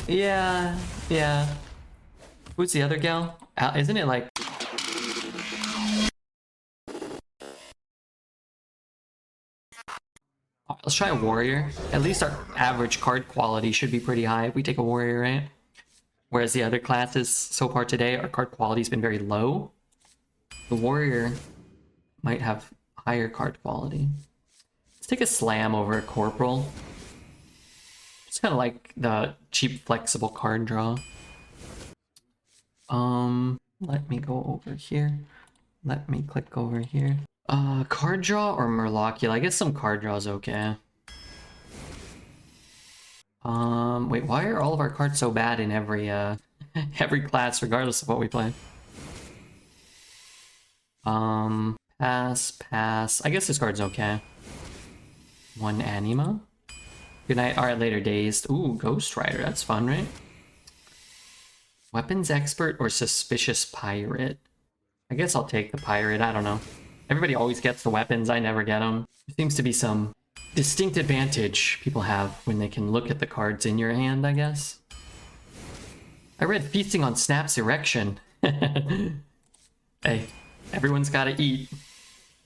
Yeah, yeah. Who's the other gal? Isn't it like... Let's try a warrior. At least our average card quality should be pretty high if we take a warrior, right? Whereas the other classes so far today, our card quality's been very low. The warrior might have higher card quality. Let's take a slam over a corporal. It's kind of like the cheap, flexible card draw. Let me go over here. Let me click over here. Card draw or Murlocula? I guess some card draw is okay. Wait, why are all of our cards so bad in every, every class, regardless of what we play? Pass. I guess this card's okay. One Anima. Good night. Alright, later days. Ooh, Ghost Rider. That's fun, right? Weapons Expert or Suspicious Pirate? I guess I'll take the Pirate. I don't know. Everybody always gets the weapons. I never get them. There seems to be some distinct advantage people have when they can look at the cards in your hand, I guess. I read Feasting on Snap's Erection. Hey, everyone's gotta eat.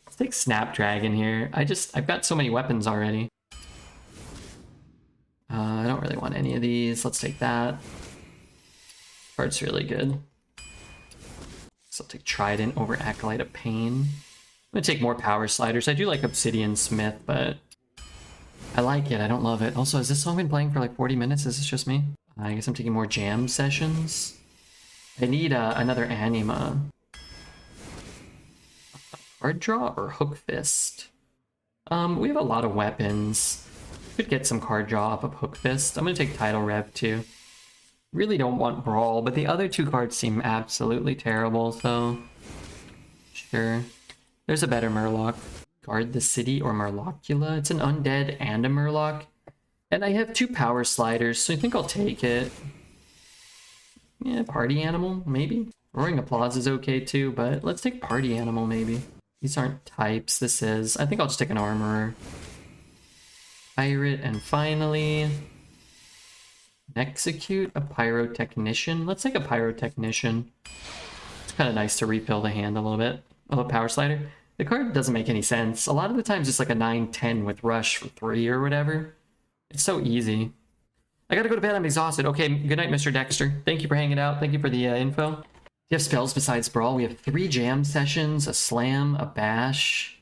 Let's take Snapdragon here. I've got so many weapons already. I don't really want any of these. Let's take that. Card's really good. So I'll take Trident over Acolyte of Pain. I'm gonna take more Power Sliders. I do like Obsidian Smith, but I like it. I don't love it. Also, has this song been playing for like 40 minutes? Is this just me? I guess I'm taking more jam sessions. I need another Anima. Card draw or Hook Fist? We have a lot of weapons. Could get some card draw off of Hook Fist. I'm gonna take Tidal Rev too. Really don't want Brawl, but the other two cards seem absolutely terrible, so sure. There's a better Murloc. Guard the City or Murlocula. It's an undead and a Murloc. And I have two Power Sliders, so I think I'll take it. Yeah, Party Animal, maybe? Roaring Applause is okay too, but let's take Party Animal maybe. These aren't types, this is. I think I'll just take an Armorer. Pirate, and finally... Execute a Pyrotechnician. Let's take a Pyrotechnician. It's kind of nice to refill the hand a little bit. Oh, a Power Slider. The card doesn't make any sense. A lot of the times it's like a 9-10 with Rush for 3 or whatever. It's so easy. I gotta go to bed, I'm exhausted. Okay, good night, Mr. Dexter. Thank you for hanging out. Thank you for the info. Do you have spells besides Brawl? We have 3 Jam Sessions, a Slam, a Bash,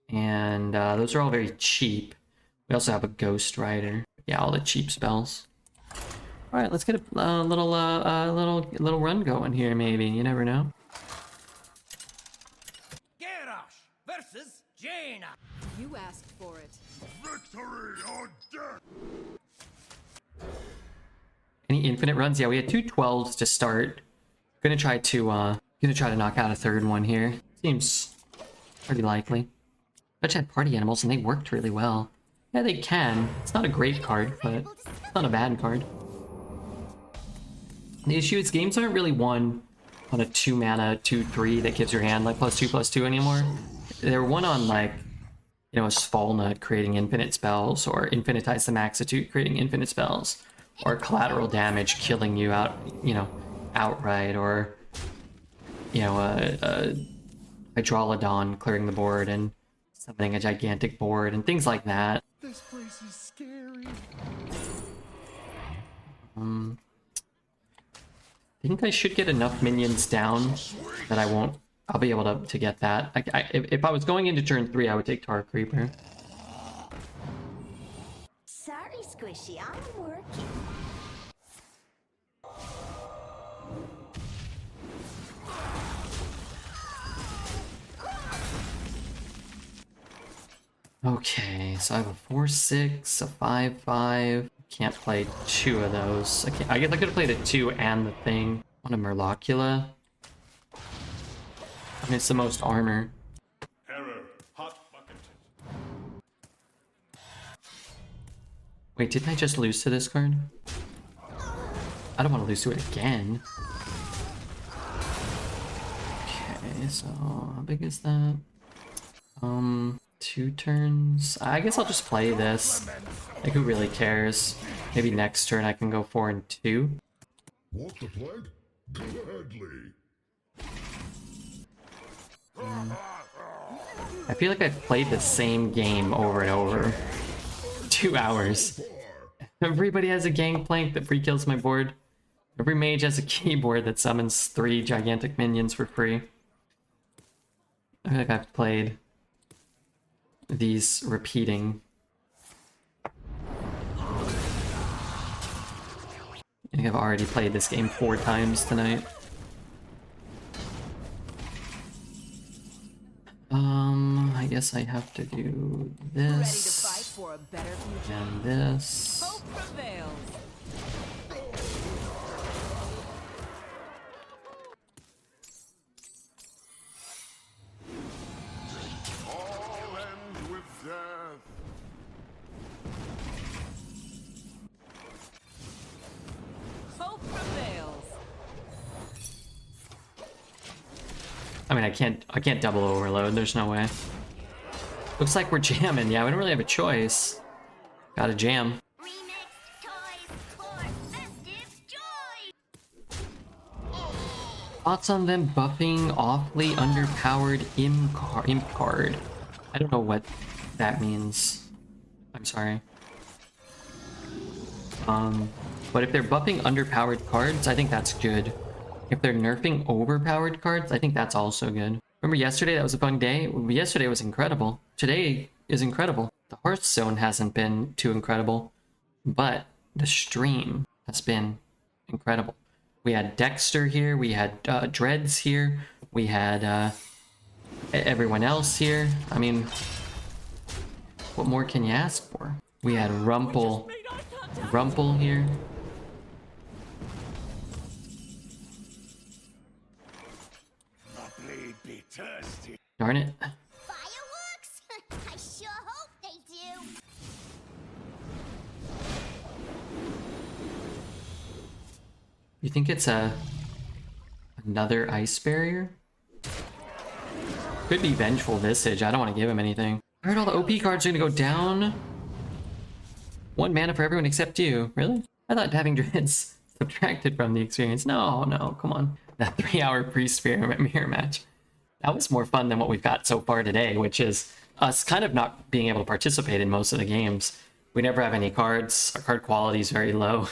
and those are all very cheap. We also have a Ghost Rider. Yeah, all the cheap spells. All right, let's get a little run going here. Maybe, you never know. Garrosh versus Jaina. You asked for it. Victory or death. Any infinite runs? Yeah, we had 2 12s to start. Gonna try to knock out a third one here. Seems pretty likely. I just had Party Animals and they worked really well. Yeah, they can. It's not a great card, but it's not a bad card. The issue is games aren't really won on a 2 mana 2/3 that gives your hand like +2/+2 anymore. They're won on like, you know, a Svalnut creating infinite spells, or Infinitize the Maxitude creating infinite spells, or collateral damage killing you out, you know, outright, or you know, a Hydrolodon clearing the board and summoning a gigantic board and things like that. This place is scary. I think I should get enough minions down that I'll be able to get that. If I was going into turn 3, I would take Tar Creeper. Sorry, Squishy, I'm working. Okay, so I have a 4/6, a 5/5. Can't play 2 of those. I guess I could have played a 2 and the thing. On a Murlocula. I mean, it's the most armor. Error. Hot bucket. Wait, didn't I just lose to this card? I don't want to lose to it again. Okay, so how big is that? 2 turns. I guess I'll just play this. Like, who really cares? Maybe next turn I can go 4 and 2. Want the plague? Gladly. I feel like I've played the same game over and over. 2 hours. Everybody has a gangplank that free kills my board. Every mage has a keyboard that summons 3 gigantic minions for free. I feel like I've played these repeating. I think I've already played this game 4 times tonight. I guess I have to do Ready to fight this for a better future? and this. Hope prevails. All ends with death. Hope prevails. I mean, I can't double overload. There's no way. Looks like we're jamming. Yeah, we don't really have a choice. Gotta jam. Remixed toys for festive joy. Thoughts on them buffing awfully underpowered imp card? I don't know what that means. I'm sorry. But if they're buffing underpowered cards, I think that's good. If they're nerfing overpowered cards, I think that's also good. Remember yesterday? That was a fun day. Yesterday was incredible. Today is incredible. The Hearthstone hasn't been too incredible, but the stream has been incredible. We had Dexter here, we had Dreads here, we had everyone else here. I mean, what more can you ask for? We had Rumple here. The blade be thirsty. Darn it. Fireworks? I sure hope they do. You think it's another ice barrier? Could be Vengeful Visage. I don't want to give him anything. I heard all the OP cards are gonna go down. 1 mana for everyone except you. Really? I thought having Dreads subtracted from the experience. No, come on. That 3-hour pre-spear mirror match. That was more fun than what we've got so far today, which is us kind of not being able to participate in most of the games. We never have any cards. Our card quality is very low.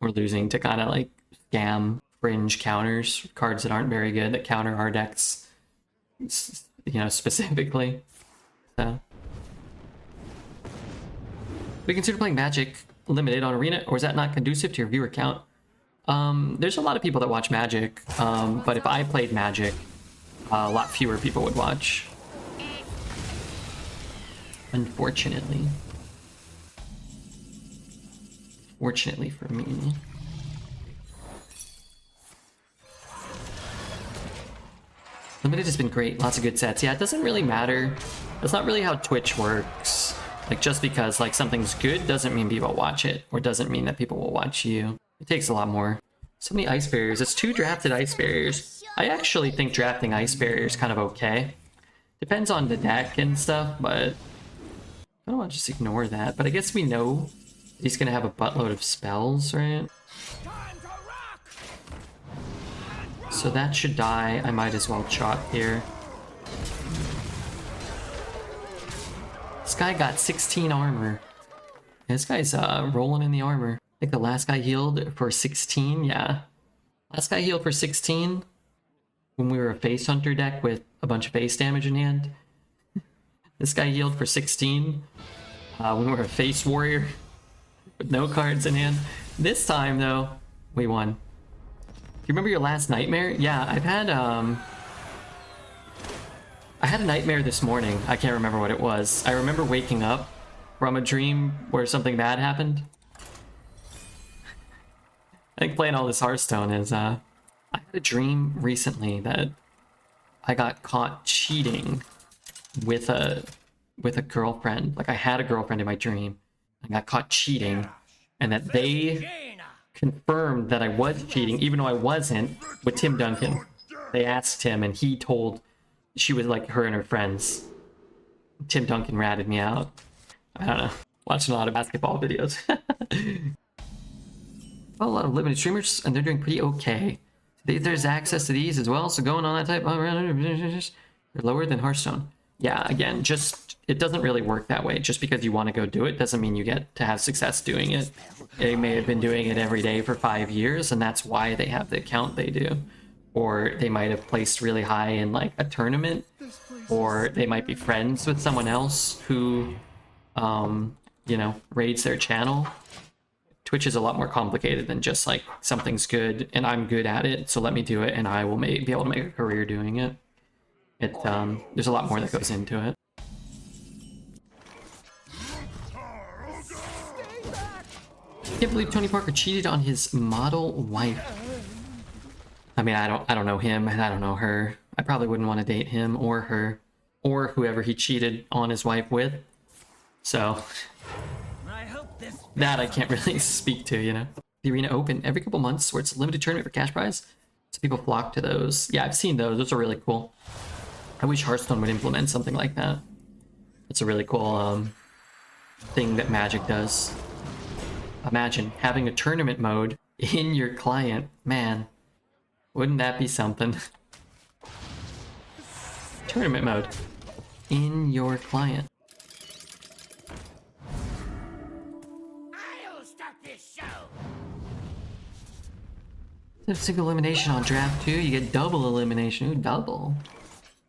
We're losing to kind of like scam fringe counters, cards that aren't very good that counter our decks, you know, specifically. So we consider playing Magic Limited on Arena, or is that not conducive to your viewer count? There's a lot of people that watch Magic, but if I played Magic, a lot fewer people would watch. Unfortunately. Fortunately for me. Limited has been great, lots of good sets. Yeah, it doesn't really matter. That's not really how Twitch works. Like, just because like something's good doesn't mean people watch it, or doesn't mean that people will watch you. It takes a lot more. So many ice barriers. It's 2 drafted ice barriers. I actually think drafting ice barriers is kind of okay. Depends on the deck and stuff, but I don't want to just ignore that. But I guess we know he's gonna have a buttload of spells, right? So that should die. I might as well chop here. This guy got 16 armor. This guy's rolling in the armor. I think the last guy healed for 16, yeah. Last guy healed for 16 when we were a face hunter deck with a bunch of face damage in hand. This guy healed for 16 when we were a face warrior with no cards in hand. This time, though, we won. Do you remember your last nightmare? Yeah, I had a nightmare this morning. I can't remember what it was. I remember waking up from a dream where something bad happened. I think playing all this Hearthstone is, I had a dream recently that I got caught cheating with a girlfriend. Like, I had a girlfriend in my dream. I got caught cheating, and that they confirmed that I was cheating, even though I wasn't, with Tim Duncan. They asked him, and he told, she was like her and her friends. Tim Duncan ratted me out. I don't know. Watching a lot of basketball videos. Well, a lot of limited streamers, and they're doing pretty okay. There's access to these as well, so going on that type, they're lower than Hearthstone. Yeah, again, just, it doesn't really work that way. Just because you want to go do it doesn't mean you get to have success doing it. They may have been doing it every day for 5 years, and that's why they have the account they do. Or they might have placed really high in like a tournament, or they might be friends with someone else who, you know, raids their channel. Twitch is a lot more complicated than just like something's good and I'm good at it, so let me do it and I will be able to make a career doing it. There's a lot more that goes into it. Can't believe Tony Parker cheated on his model wife. I mean, I don't know him and I don't know her. I probably wouldn't want to date him or her or whoever he cheated on his wife with. So that I can't really speak to, you know. The Arena Open every couple months where it's a limited tournament for cash prize. So people flock to those. Yeah, I've seen those. Those are really cool. I wish Hearthstone would implement something like that. It's a really cool thing that Magic does. Imagine having a tournament mode in your client. Man, wouldn't that be something? Tournament mode in your client. Instead of single elimination on draft 2, you get double elimination. Ooh, double.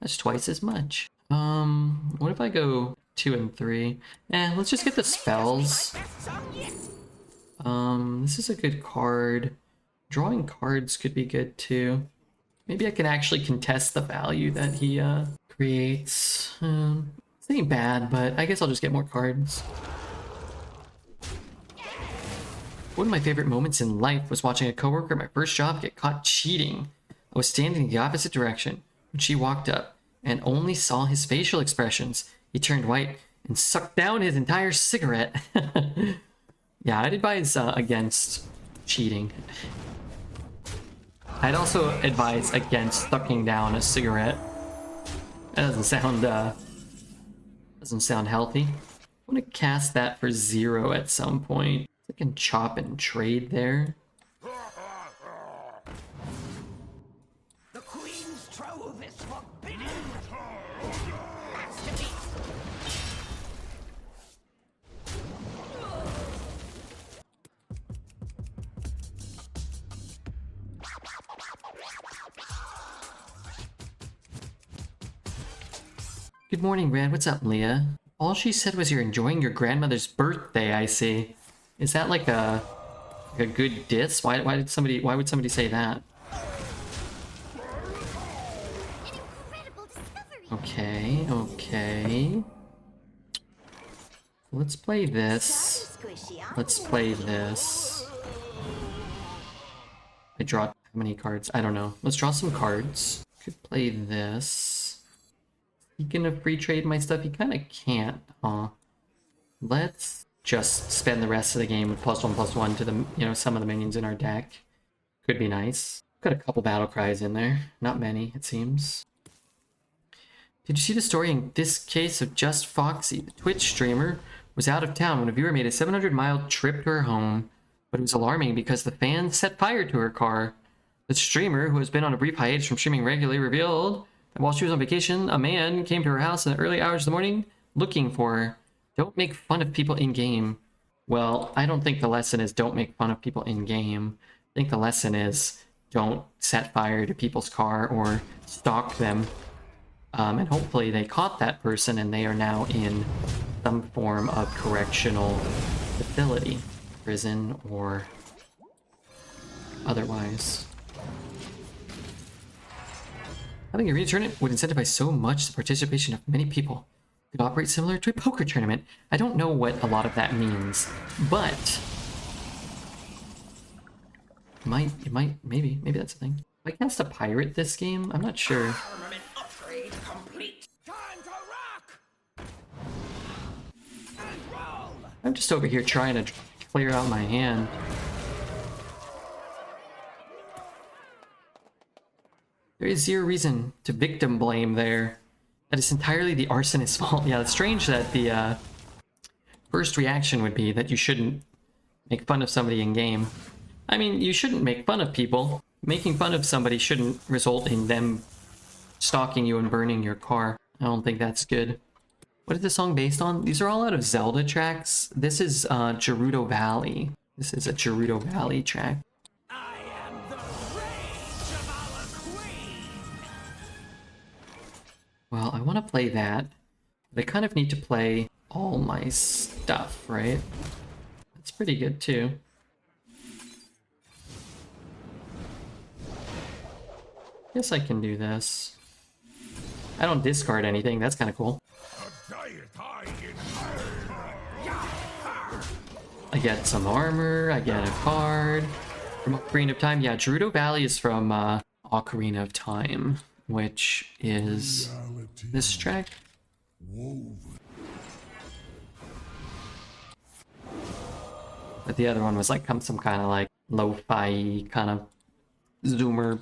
That's twice as much. What if I go 2 and 3? Let's just get the spells. This is a good card. Drawing cards could be good too. Maybe I can actually contest the value that he creates. It ain't bad, but I guess I'll just get more cards. One of my favorite moments in life was watching a coworker at my first job get caught cheating. I was standing in the opposite direction when she walked up and only saw his facial expressions. He turned white and sucked down his entire cigarette. Yeah, I'd advise against cheating. I'd also advise against sucking down a cigarette. That doesn't sound healthy. I'm gonna cast that for 0 at some point. I can chop and trade there. The Queen's trove is forbidden. Good morning, Red. What's up, Leah? All she said was you're enjoying your grandmother's birthday, I see. Is that like a good diss? Why would somebody say that? An incredible discovery. Okay. Let's play this. Let's play this. I draw how many cards? I don't know. Let's draw some cards. Could play this. He can free trade my stuff? He kind of can't, huh? Let's just spend the rest of the game with +1/+1 to the, you know, some of the minions in our deck. Could be nice. Got a couple battle cries in there. Not many, it seems. Did you see the story in this case of Just Foxy? The Twitch streamer was out of town when a viewer made a 700-mile trip to her home, but it was alarming because the fans set fire to her car. The streamer, who has been on a brief hiatus from streaming regularly, revealed that while she was on vacation, a man came to her house in the early hours of the morning looking for her. Don't make fun of people in-game. Well, I don't think the lesson is don't make fun of people in-game. I think the lesson is don't set fire to people's car or stalk them. And hopefully they caught that person and they are now in some form of correctional facility, prison or otherwise. Having a arena tournament would incentivize so much the participation of many people. It could operate similar to a poker tournament. I don't know what a lot of that means, but maybe that's a thing. If I cast a pirate this game, I'm not sure. Armament upgrade complete. Time to rock. And roll. I'm just over here trying to clear out my hand. There is zero reason to victim blame there. That it's entirely the arsonist's fault. Yeah, it's strange that the first reaction would be that you shouldn't make fun of somebody in game. I mean, you shouldn't make fun of people. Making fun of somebody shouldn't result in them stalking you and burning your car. I don't think that's good. What is this song based on? These are all out of Zelda tracks. This is Gerudo Valley. This is a Gerudo Valley track. I am the rage of our queen. Well, I want to play that, but I kind of need to play all my stuff, right? That's pretty good too. Guess I can do this. I don't discard anything. That's kind of cool. I get some armor. I get a card from Ocarina of Time. Yeah, Gerudo Valley is from Ocarina of Time, which is this track. But the other one was like some kind of like lo-fi kind of zoomer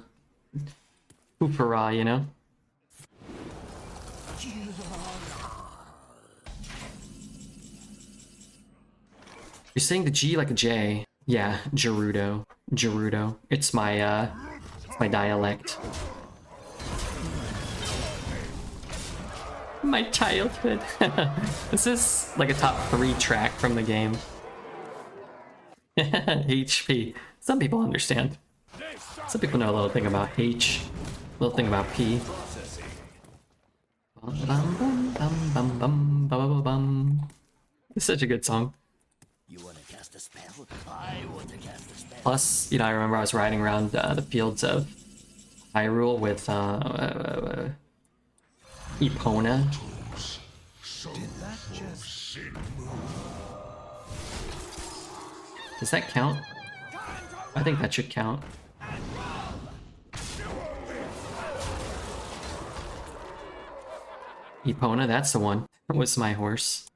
hoopera, you know? You're saying the G like a J. Yeah, Gerudo. Gerudo. It's my dialect. My childhood. This is like a top 3 track from the game. HP. Some people understand. Some people know a little thing about H, a little thing about P. It's such a good song. You want to cast a spell? I want to cast a spell. Plus, you know, I remember I was riding around the fields of Hyrule with Epona. Does that count? I think that should count. Epona, that's the one. That was my horse.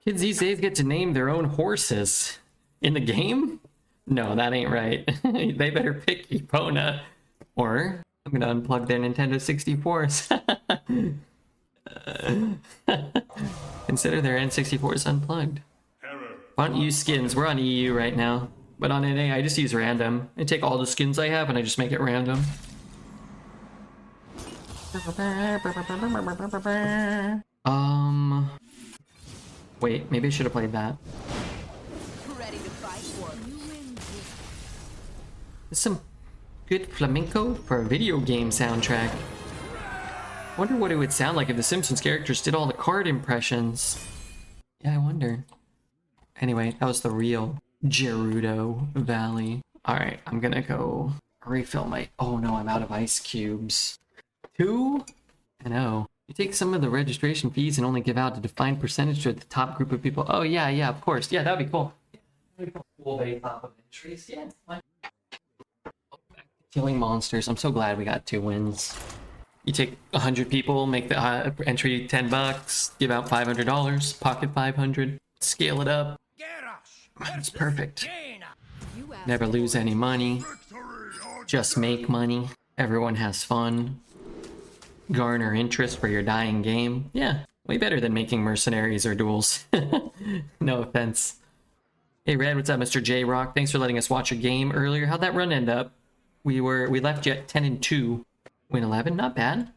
Kids these days get to name their own horses. In the game? No, that ain't right. They better pick Epona. Or I'm gonna unplug their Nintendo 64s. Consider their N64s unplugged. Why don't you use skins? We're on EU right now. But on NA, I just use random. I take all the skins I have and I just make it random. Wait, maybe I should have played that. Ready to fight for There's some good flamenco for a video game soundtrack. Wonder what it would sound like if the Simpsons characters did all the card impressions. Yeah, I wonder. Anyway, that was the real Gerudo Valley. Alright, I'm gonna go refill my... Oh no, I'm out of ice cubes. 2? I know. You take some of the registration fees and only give out a defined percentage to the top group of people. Oh yeah, yeah, of course. Yeah, that'd be cool. Cool based off of entries. Yeah, fine. Killing monsters. I'm so glad we got 2 wins. You take 100 people, make the entry $10, give out $500, pocket 500, scale it up. It's perfect. Never lose any money. Just make money. Everyone has fun. Garner interest for your dying game. Yeah, way better than making mercenaries or duels. No offense. Hey Red, what's up, Mr. J Rock? Thanks for letting us watch a game earlier. How'd that run end up? We left you at 10-2. Win 11, not bad.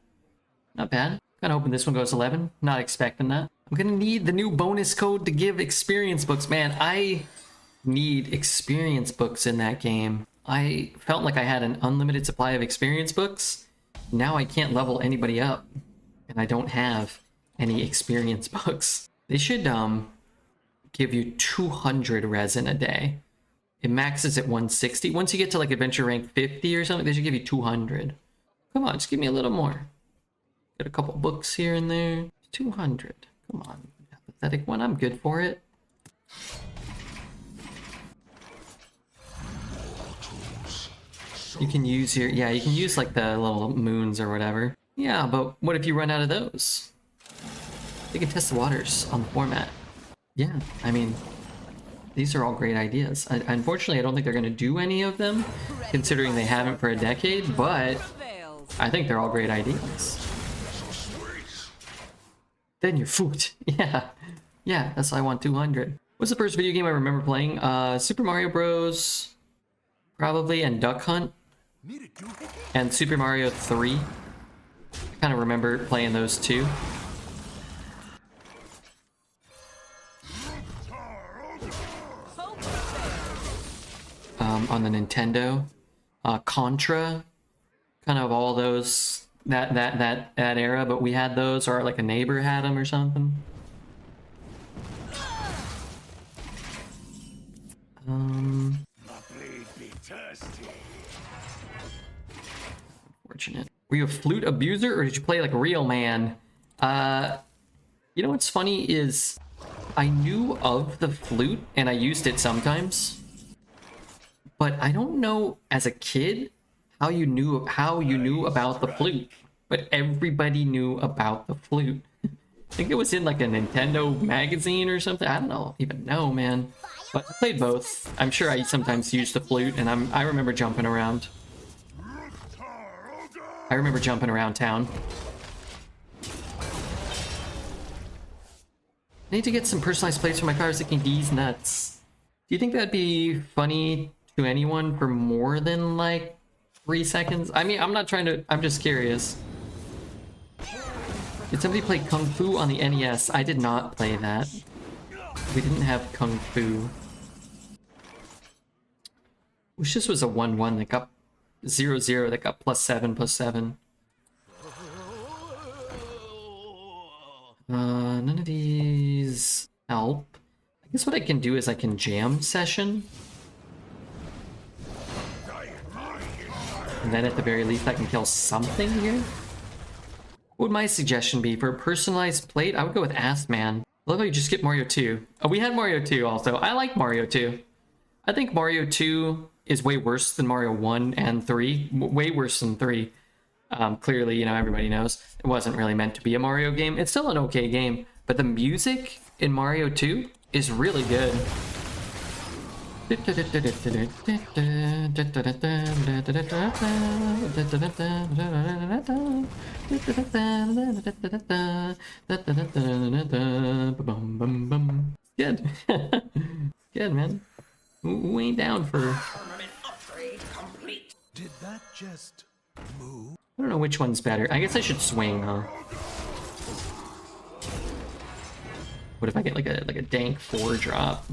Not bad. Kinda hoping this one goes 11. Not expecting that. I'm gonna need the new bonus code to give experience books. Man, I need experience books in that game. I felt like I had an unlimited supply of experience books. Now I can't level anybody up. And I don't have any experience books. They should give you 200 resin a day. It maxes at 160. Once you get to like adventure rank 50 or something, they should give you 200. Come on, just give me a little more. Get a couple books here and there. 200. Come on. Pathetic one. I'm good for it. You can use your... Yeah, you can use like the little moons or whatever. Yeah, but what if you run out of those? They can test the waters on the format. Yeah, I mean... These are all great ideas. Unfortunately, I don't think they're going to do any of them, considering they haven't for a decade, but I think they're all great ideas. Then you're fucked. Yeah. Yeah, that's why I want 200. What's the first video game I remember playing? Super Mario Bros. Probably, and Duck Hunt. And Super Mario 3. I kind of remember playing those two. On the Nintendo. Contra. Kind of all those, that era, but we had those, or like a neighbor had them or something. Unfortunate. Were you a flute abuser or did you play like a real man? You know what's funny is I knew of the flute and I used it sometimes, but I don't know as a kid how you knew about the flute. But everybody knew about the flute. I think it was in like a Nintendo magazine or something. I don't even know, man. But I played both. I'm sure I sometimes used the flute, and I remember jumping around. I remember jumping around town. I need to get some personalized plates for my car. I was thinking D's nuts. Do you think that'd be funny to anyone for more than like 3 seconds? I mean, I'm not trying to. I'm just curious. Did somebody play Kung Fu on the NES? I did not play that. We didn't have Kung Fu. Wish this was a 1-1 that got 0-0 that got +7/+7. None of these help. I guess what I can do is I can jam session. And then at the very least I can kill something here. What would my suggestion be? For a personalized plate, I would go with Ass Man. I love how you just skip Mario 2. Oh, we had Mario 2 also. I like Mario 2. I think Mario 2 is way worse than Mario 1 and 3. Way worse than 3. Clearly, you know, everybody knows it wasn't really meant to be a Mario game. It's still an okay game, but the music in Mario 2 is really good. Good. Good, man. Who ain't down for... Permanent upgrade complete. Did that just move? I don't know which one's better. I guess I should swing, huh? What if I get like a dank 4 drop?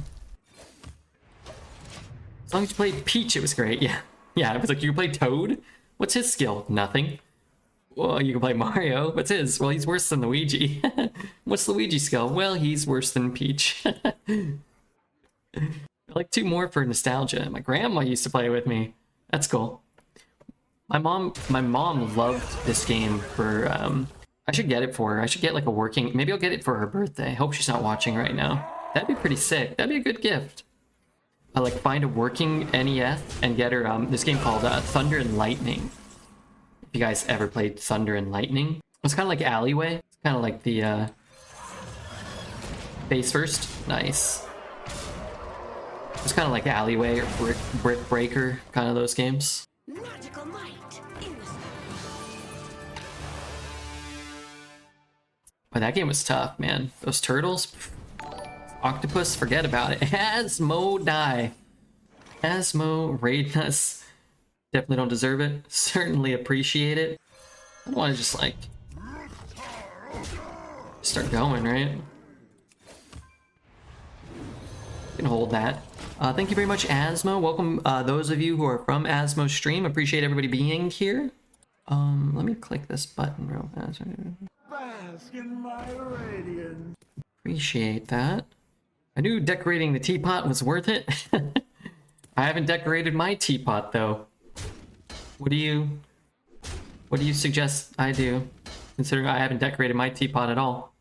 As long as you played Peach, it was great. Yeah. Yeah, it was like, you can play Toad? What's his skill? Nothing. Well, you can play Mario. What's his? Well, he's worse than Luigi. What's Luigi's skill? Well, he's worse than Peach. I like 2 more for nostalgia. My grandma used to play with me. That's cool. My mom loved this game for, I should get it for her. I should get like a working, maybe I'll get it for her birthday. Hope she's not watching right now. That'd be pretty sick. That'd be a good gift. I like find a working NES and get her this game called Thunder and Lightning. If you guys ever played Thunder and Lightning, it's kind of like Alleyway. It's kind of like the face first. Nice. It's kind of like Alleyway or Brick Breaker, kind of those games. Magical might in the But that game was tough, man. Those turtles, octopus, forget about it. Asmo die. Asmo raid us. Definitely don't deserve it. Certainly appreciate it. I don't want to just like start going, right? You can hold that. Thank you very much, Asmo. Welcome those of you who are from Asmo stream. Appreciate everybody being here. Let me click this button real fast. Bask in my radiance. Appreciate that. I knew decorating the teapot was worth it. I haven't decorated my teapot though. What do you suggest I do? Considering I haven't decorated my teapot at all.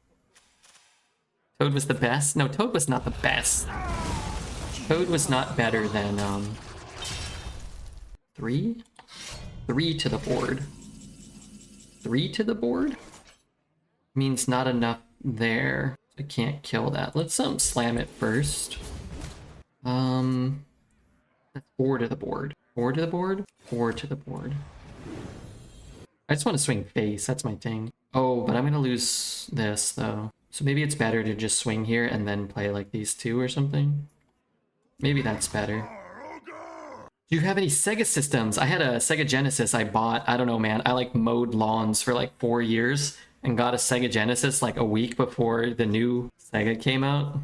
Toad was the best? No, Toad was not the best. Toad was not better than 3? 3 to the board. 3 to the board? Means not enough there. I can't kill that. Let's slam it first. That's 4 to the board. 4 to the board? 4 to the board. I just want to swing face, that's my thing. Oh, but I'm gonna lose this though. So maybe it's better to just swing here and then play like these two or something. Maybe that's better. Do you have any Sega systems? I had a Sega Genesis I bought. I don't know, man. I like mowed lawns for like 4 years and got a Sega Genesis like a week before the new Sega came out.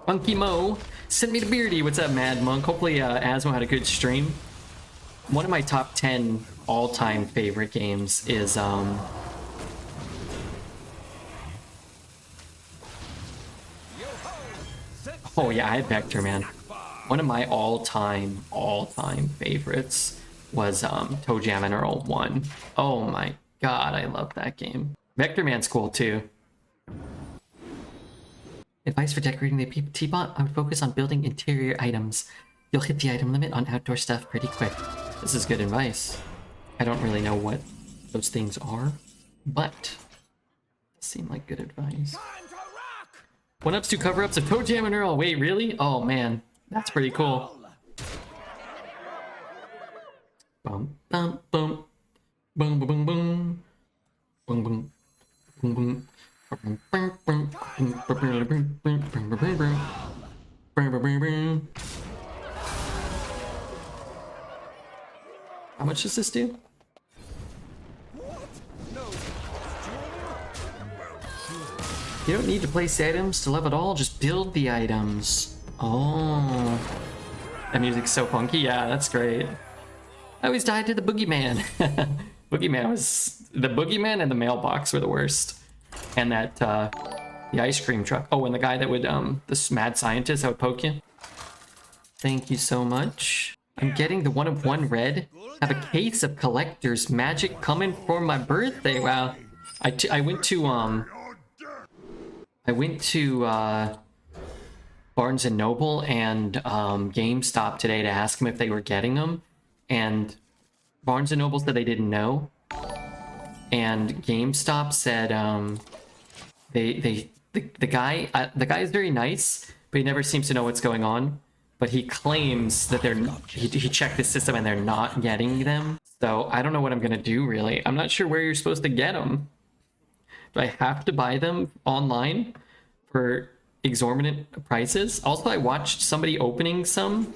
Funky Mo, send me to Beardy. What's up, Mad Monk? Hopefully Asmo had a good stream. One of my top 10 all-time favorite games is oh yeah, I had Vector, man. One of my all-time favorites was Toe Jam and Earl 1. Oh my god, I love that game. Vector Man's cool too. Advice for decorating the teapot? I would focus on building interior items. You'll hit the item limit on outdoor stuff pretty quick. This is good advice. I don't really know what those things are, but they seem like good advice. 1-ups to cover-ups of Toe Jam and Earl. Wait, really? Oh man, that's pretty cool. Bum bum bum boom boom boom boom boom boom boom boom. How much does this do? You don't need to place items to level at all, just build the items. Oh. That music's so funky. Yeah, that's great. I always died to the boogeyman. Boogeyman was... The boogeyman and the mailbox were the worst. And that, the ice cream truck. Oh, and the guy that would, this mad scientist that would poke you. Thank you so much. I'm getting the 1-of-1 red. Have a case of collector's magic coming for my birthday. Wow. I went to Barnes and Noble and GameStop today to ask them if they were getting them, and Barnes and Noble said they didn't know, and GameStop said the guy is very nice, but he never seems to know what's going on. But he claims that he checked the system and they're not getting them. So I don't know what I'm gonna do really. I'm not sure where you're supposed to get them. Do I have to buy them online for exorbitant prices? Also, I watched somebody opening some,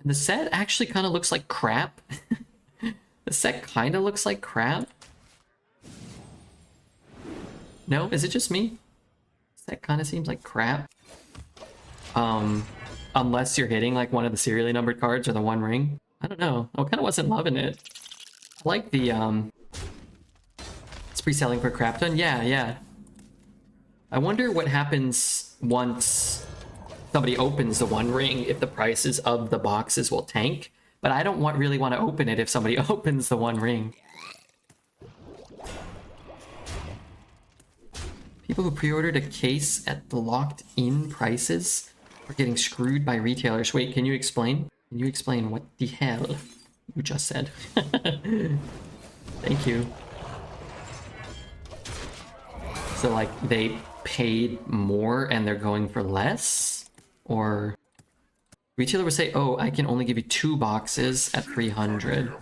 and the set actually kind of looks like crap. The set kind of looks like crap. No, is it just me? The set kind of seems like crap. Unless you're hitting like one of the serially numbered cards or the One Ring. I don't know. I kind of wasn't loving it. I like the it's pre-selling for crap ton. Yeah. I wonder what happens once somebody opens the One Ring, if the prices of the boxes will tank. But I don't really want to open it if somebody opens the One Ring. People who pre-ordered a case at the locked-in prices are getting screwed by retailers. Wait, can you explain? Can you explain what the hell you just said? Thank you. So like they paid more and they're going for less? Or retailer would say, oh, I can only give you 2 boxes at 300.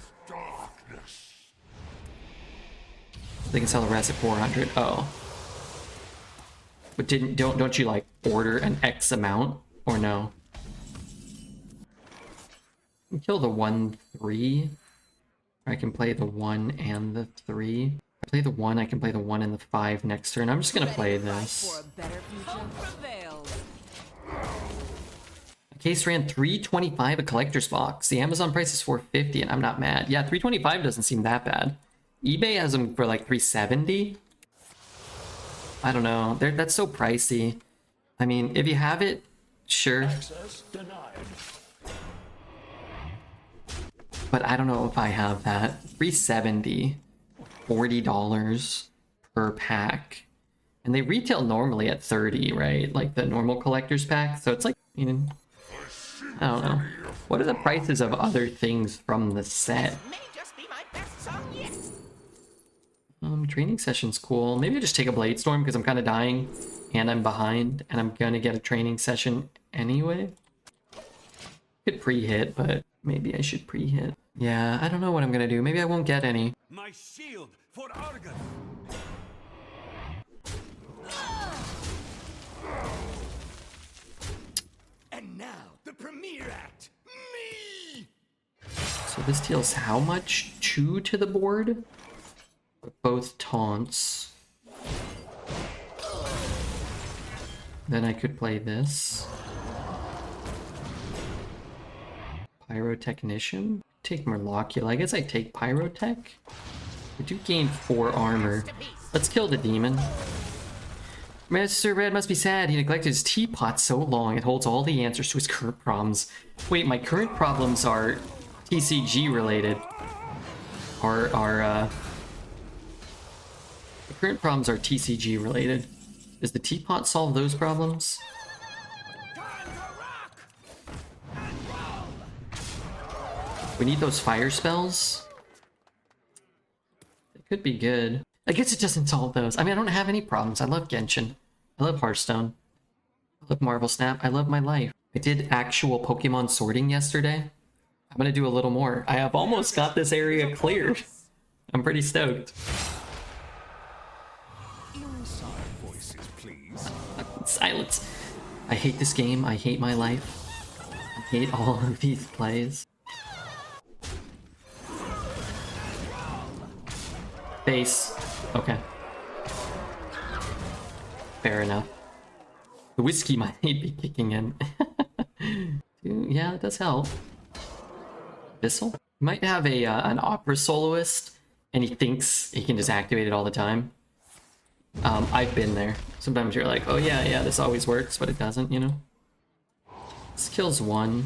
They can sell the rest at 400. Oh. But don't you like order an X amount? Or no? I can kill the 1/3. I can play the 1 and the 3. I play the 1, I can play the 1 and the 5 next turn. I'm just gonna play this. A case ran $325 a collector's box. The Amazon price is $450 and I'm not mad. Yeah, $325 doesn't seem that bad. eBay has them for like $370. I don't know. That's so pricey. I mean, if you have it, sure. But I don't know if I have that. $370, $40 per pack. And they retail normally at $30, right? Like the normal collector's pack. So it's like, you know, I don't know. What are the prices of other things from the set? Training session's cool. Maybe I just take a Blade Storm because I'm kind of dying and I'm behind and I'm gonna get a training session anyway. Could pre-hit, but maybe I should pre-hit. Yeah, I don't know what I'm gonna do. Maybe I won't get any. My shield for Argon. And now, the premiere act, me! So this deals how much? 2 to the board? Both taunts. Then I could play this. Pyrotechnician? Take Murlocula. I guess I take Pyrotech. I do gain 4 armor. Let's kill the demon. Master Red must be sad. He neglected his teapot so long. It holds all the answers to his current problems. Wait, my current problems are TCG related. The current problems are TCG related. Does the teapot solve those problems? Time to rock! And roll! We need those fire spells. It could be good. I guess it doesn't solve those. I mean, I don't have any problems. I love Genshin. I love Hearthstone. I love Marvel Snap. I love my life. I did actual Pokemon sorting yesterday. I'm gonna do a little more. I have almost got this area cleared. I'm pretty stoked. Inside voices, please. Silence. I hate this game. I hate my life. I hate all of these plays. Base. Okay. Fair enough. The whiskey might be kicking in. Yeah, it does help. Bissell? Might have a an opera soloist, and he thinks he can just activate it all the time. I've been there. Sometimes you're like, oh yeah, this always works, but it doesn't, you know? This kills 1.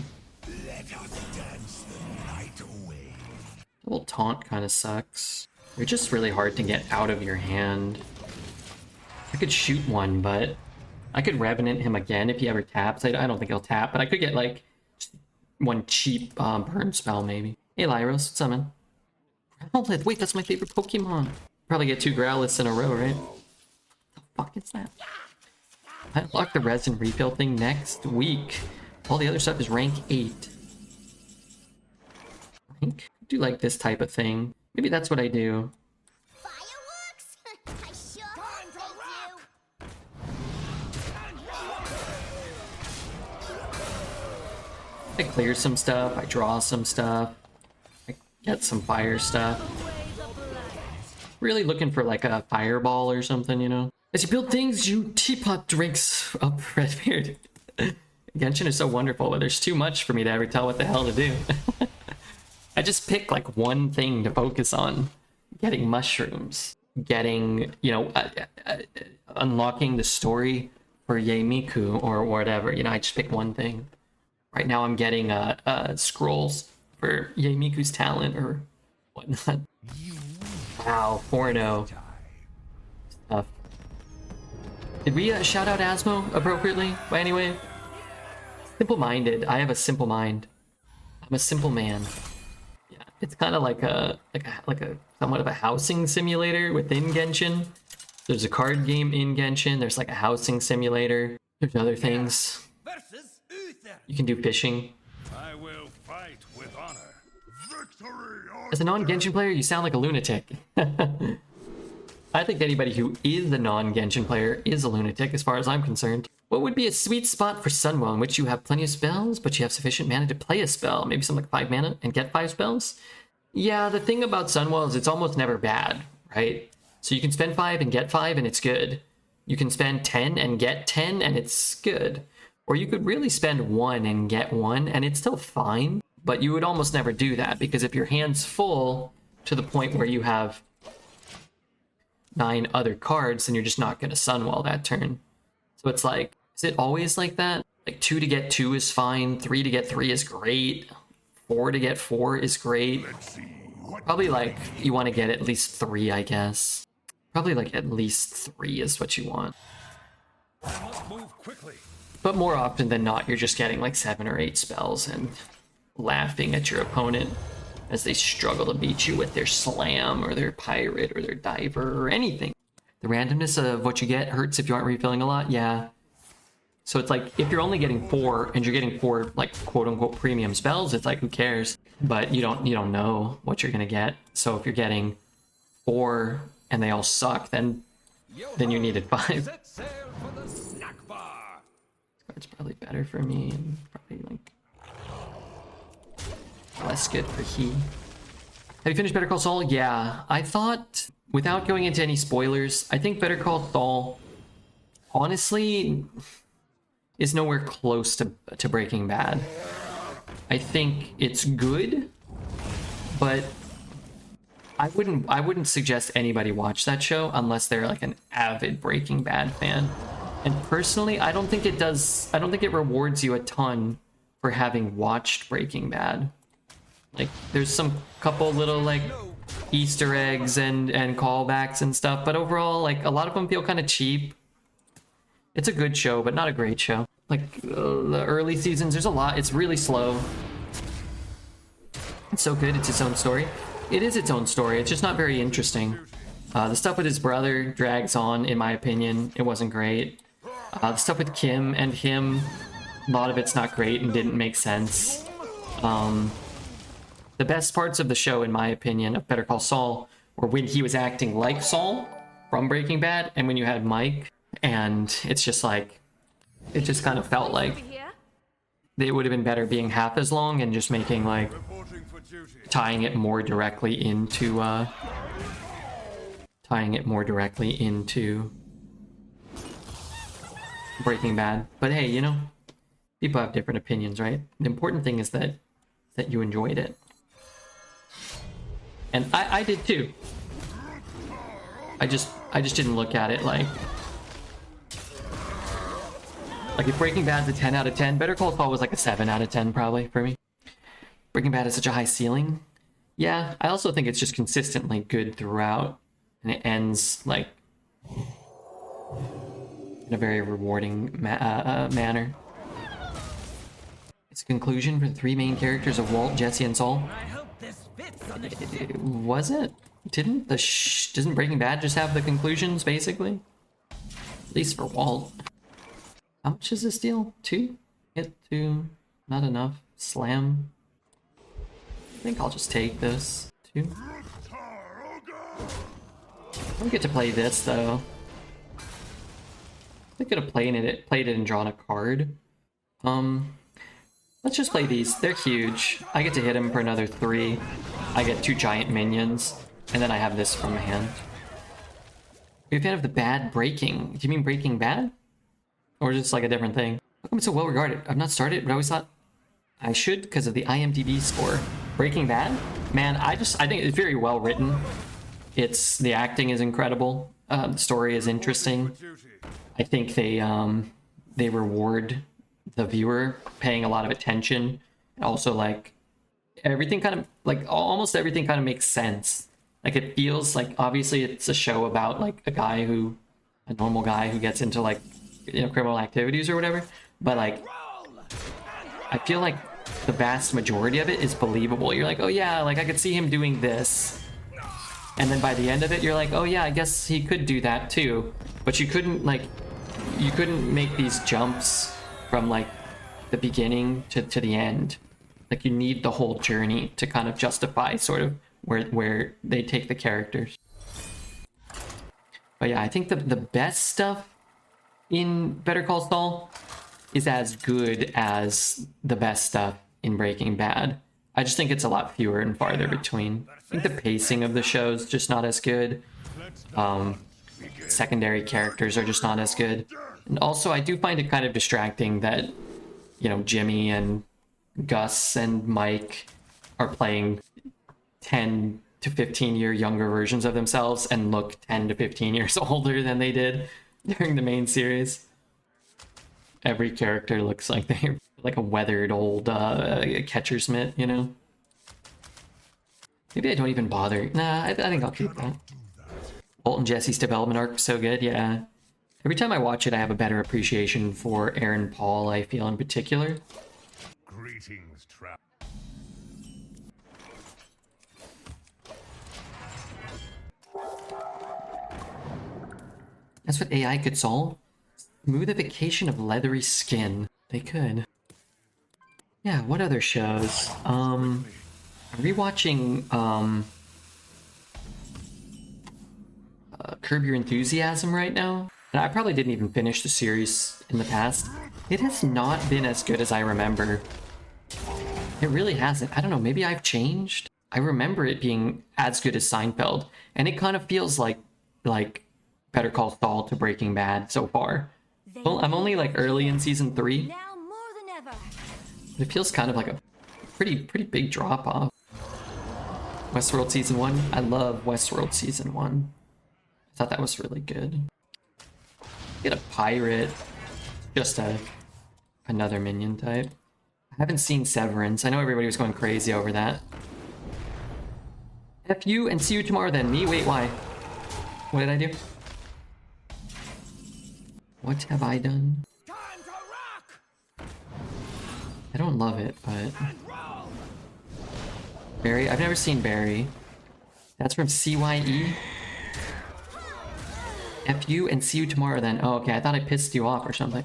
Let us dance the night away. Double taunt kind of sucks. They're just really hard to get out of your hand. I could shoot 1, but I could Revenant him again if he ever taps. I don't think he'll tap, but I could get like just 1 cheap burn spell maybe. Hey Lyros, summon. Growlithe, wait, that's my favorite Pokemon. Probably get 2 Growliths in a row, right? The fuck is that? I unlock the resin refill thing next week. All the other stuff is rank 8. Rank? Do like this type of thing. Maybe that's what I do. Fireworks? I sure hope they do. I clear some stuff, I draw some stuff, I get some fire stuff. Really looking for like a fireball or something, you know? As you build things, you teapot drinks up Redbeard. Genshin is so wonderful, but there's too much for me to ever tell what the hell to do. I just pick like one thing to focus on. Getting mushrooms. Getting, you know, unlocking the story for Miku or whatever. You know, I just pick one thing. Right now I'm getting scrolls for Miku's talent or whatnot. Wow, 4-0. Tough. Did we shout out Asmo appropriately by any way? Simple-minded. I have a simple mind. I'm a simple man. Yeah, it's kind of like a somewhat of a housing simulator within Genshin. There's a card game in Genshin. There's like a housing simulator. There's other things. Versus Uther. You can do fishing. I will fight with honor. Victory or As a non-Genshin player, you sound like a lunatic. I think anybody who is a non-Genshin player is a lunatic as far as I'm concerned. What would be a sweet spot for Sunwell in which you have plenty of spells, but you have sufficient mana to play a spell? Maybe something like 5 mana and get 5 spells? Yeah, the thing about Sunwell is it's almost never bad, right? So you can spend 5 and get 5 and it's good. You can spend 10 and get 10 and it's good. Or you could really spend 1 and get 1 and it's still fine. But you would almost never do that because if your hand's full to the point where you have 9 other cards, then you're just not going to Sunwell that turn. So it's like, is it always like that? Like 2 to get 2 is fine, 3 to get 3 is great, 4 to get 4 is great. Probably like you want to get at least 3, I guess. Probably like at least 3 is what you want. I must move quickly. But more often than not, you're just getting like 7 or 8 spells and laughing at your opponent as they struggle to beat you with their slam or their pirate or their diver or anything. The randomness of what you get hurts if you aren't refilling a lot, yeah. So it's like, if you're only getting 4 and you're getting 4 like quote-unquote premium spells, it's like, who cares? But you don't know what you're gonna get. So if you're getting 4 and they all suck, then then you needed 5. Set sail for the snack bar. It's probably better for me and probably like less good for he. Have you finished Better Call Saul? Yeah, I thought, without going into any spoilers, I think Better Call Saul honestly is nowhere close to Breaking Bad. I think it's good, but I wouldn't suggest anybody watch that show unless they're like an avid Breaking Bad fan. And personally, I don't think it rewards you a ton for having watched Breaking Bad. Like, there's some couple little like Easter eggs and callbacks and stuff, but overall, like, a lot of them feel kind of cheap. It's a good show, but not a great show. Like, the early seasons, there's a lot. It's really slow. It's so good, it's its own story. It is its own story, it's just not very interesting. The stuff with his brother drags on, in my opinion. It wasn't great. The stuff with Kim and him, a lot of it's not great and didn't make sense. The best parts of the show, in my opinion, of Better Call Saul, were when he was acting like Saul from Breaking Bad, and when you had Mike, and it's just like, it just kind of felt like it would have been better being half as long and just making like, tying it more directly into Breaking Bad. But hey, you know, people have different opinions, right? The important thing is that you enjoyed it. And I did too. I just didn't look at it like if Breaking Bad's a 10 out of 10, Better Call Saul was like a 7 out of 10 probably for me. Breaking Bad has such a high ceiling. Yeah, I also think it's just consistently good throughout, and it ends like in a very rewarding manner. It's a conclusion for the 3 main characters of Walt, Jesse, and Saul. I hope this fits on the Was it? Doesn't Breaking Bad just have the conclusions basically? At least for Walt. How much is this deal? 2? Hit 2. Not enough. Slam. I think I'll just take this. 2. I don't get to play this though. I could have played it and drawn a card. Let's just play these. They're huge. I get to hit him for another 3. I get 2 giant minions, and then I have this from my hand. Are you a fan of the bad breaking? Do you mean Breaking Bad? Or just like a different thing? How come it's so well regarded? I've not started, but I always thought I should because of the IMDb score. Breaking Bad? Man, I think it's very well written. The acting is incredible. The story is interesting. I think they reward the viewer paying a lot of attention. Also, like, everything kind of, like, almost everything kind of makes sense. Like, it feels like, obviously it's a show about like a normal guy who gets into like, you know, criminal activities or whatever, but like, I feel like the vast majority of it is believable. You're like, oh yeah, like I could see him doing this, and then by the end of it you're like, oh yeah, I guess he could do that too. But you couldn't make these jumps from like the beginning to the end. Like, you need the whole journey to kind of justify sort of where they take the characters. But yeah, I think the best stuff in Better Call Saul is as good as the best stuff in Breaking Bad. I just think it's a lot fewer and farther between. I think the pacing of the show's just not as good. Secondary characters are just not as good. And also, I do find it kind of distracting that, you know, Jimmy and Gus and Mike are playing 10 to 15 year younger versions of themselves and look 10 to 15 years older than they did during the main series. Every character looks like they're like a weathered old catcher's mitt, you know? Maybe I don't even bother. Nah, I think I'll keep that. Walt and Jesse's development arc was so good, yeah. Every time I watch it, I have a better appreciation for Aaron Paul, I feel, in particular. Greetings, trap. That's what AI could solve? Smoothification of leathery skin. They could. Yeah, what other shows? I'm rewatching Curb Your Enthusiasm right now. And I probably didn't even finish the series in the past. It has not been as good as I remember. It really hasn't. I don't know, maybe I've changed? I remember it being as good as Seinfeld, and it kind of feels like Better Call Saul to Breaking Bad so far. Well, I'm only like early in season 3, Now more than ever. but it feels kind of like a pretty big drop off. Westworld season 1. I love Westworld season 1. I thought that was really good. Get a pirate. Just another minion type. I haven't seen Severance. I know everybody was going crazy over that. F you and see you tomorrow then. Me? Wait, why? What did I do? What have I done? Time to rock I don't love it, but... and roll. Barry? I've never seen Barry. That's from CYE? F you and see you tomorrow then. Oh, okay. I thought I pissed you off or something.